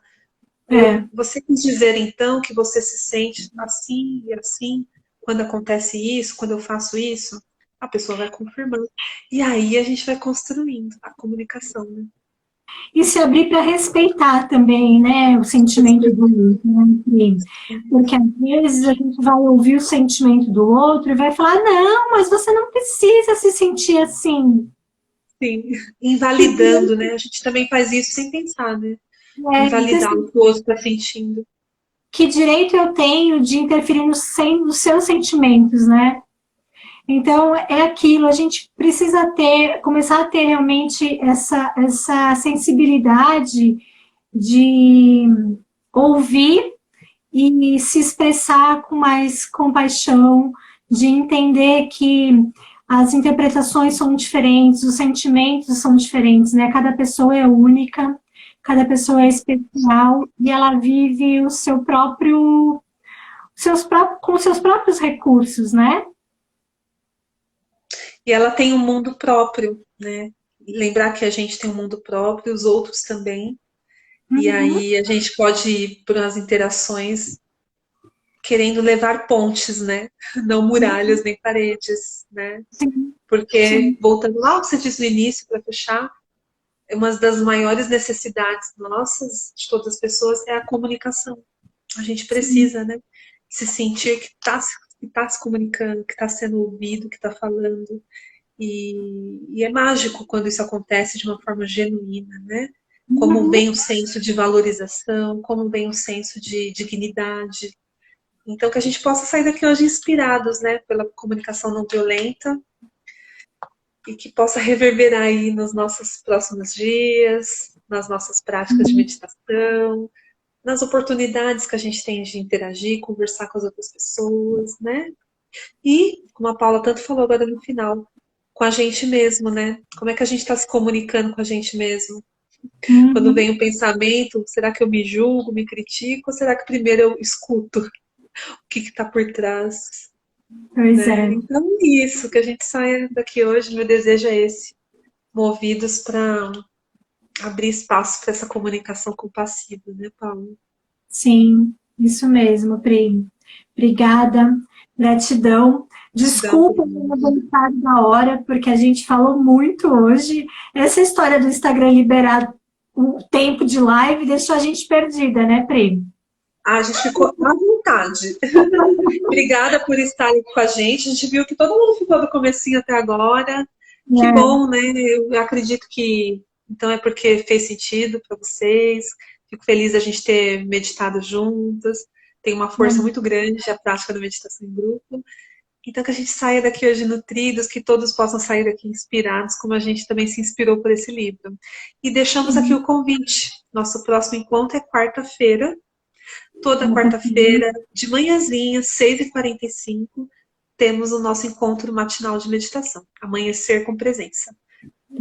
Você quis dizer, então, que você se sente assim e assim quando acontece isso, quando eu faço isso? A pessoa vai confirmando. E aí a gente vai construindo a comunicação, né? E se abrir para respeitar também, né, o sentimento do outro, né? Porque às vezes a gente vai ouvir o sentimento do outro e vai falar, não, mas você não precisa se sentir assim. sim. Invalidando, né? A gente também faz isso sem pensar, né? Então, Invalidar o assim, que o outro está sentindo. que direito eu tenho de interferir nos seus sentimentos, né? Então, é aquilo, a gente precisa começar a ter realmente essa sensibilidade de ouvir e se expressar com mais compaixão, de entender que as interpretações são diferentes, os sentimentos são diferentes, né? Cada pessoa é única, cada pessoa é especial e ela vive o seu próprio, com seus próprios recursos, né? E ela tem um mundo próprio, né? Lembrar que a gente tem um mundo próprio, os outros também. E Uhum, aí a gente pode ir para as interações querendo levar pontes, né? Não muralhas nem paredes, né? sim, Porque, sim, voltando lá ao que você disse no início, para fechar, uma das maiores necessidades nossas, de todas as pessoas, é a comunicação. A gente sim. precisa, né? Se sentir que tá se comunicando, que está sendo ouvido, que está falando. E é mágico quando isso acontece de uma forma genuína, né? Como Uhum, vem o senso de valorização, como vem o senso de dignidade. Então, que a gente possa sair daqui hoje inspirados, né, pela comunicação não violenta e que possa reverberar aí nos nossos próximos dias, nas nossas práticas de meditação, nas oportunidades que a gente tem de interagir, conversar com as outras pessoas, né? E, como a Paula tanto falou agora no final, com a gente mesmo, né? Como é que a gente está se comunicando com a gente mesmo? Quando uhum. vem o pensamento, será que eu me julgo, me critico, ou será que primeiro eu escuto o que está por trás? Pois Né? é, Então é isso, que a gente saia daqui hoje, meu desejo é esse, movidos para abrir espaço para essa comunicação compassiva, né, Paulo? sim, isso mesmo, Pri. Obrigada, gratidão. Gratidão, Desculpa Paulo. pelo avançado da hora, porque a gente falou muito hoje. Essa história do Instagram liberar o tempo de live deixou a gente perdida, né, Pri? Ah, a gente ficou à vontade. Obrigada por estar aqui com a gente. A gente viu que todo mundo ficou do comecinho até agora. Que É, bom, né? Eu acredito que então é porque fez sentido para vocês. Fico feliz da gente ter meditado juntas. Tem uma força muito grande a prática da meditação em grupo. Então que a gente saia daqui hoje nutridos, que todos possam sair daqui inspirados, como a gente também se inspirou por esse livro. E deixamos aqui o convite. Nosso próximo encontro é quarta-feira, toda quarta-feira, de manhãzinha, 6h45, temos o nosso encontro matinal de meditação. Amanhecer com presença.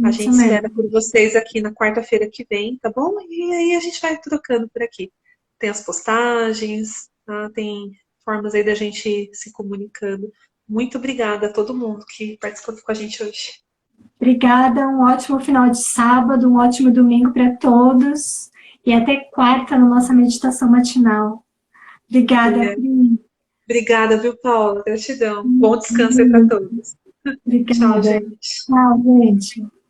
A isso gente espera mesmo. por vocês aqui na quarta-feira que vem, tá bom? E aí a gente vai trocando por aqui. Tem as postagens, tá? Tem formas aí da gente se comunicando. Muito obrigada a todo mundo que participou com a gente hoje. Obrigada, um ótimo final de sábado, um ótimo domingo para todos e até quarta na nossa meditação matinal. Obrigada, É, Pri. obrigada, viu, Paula? Gratidão. Bom descanso aí para todos. Tchau, Obrigada. gente. Tchau, gente.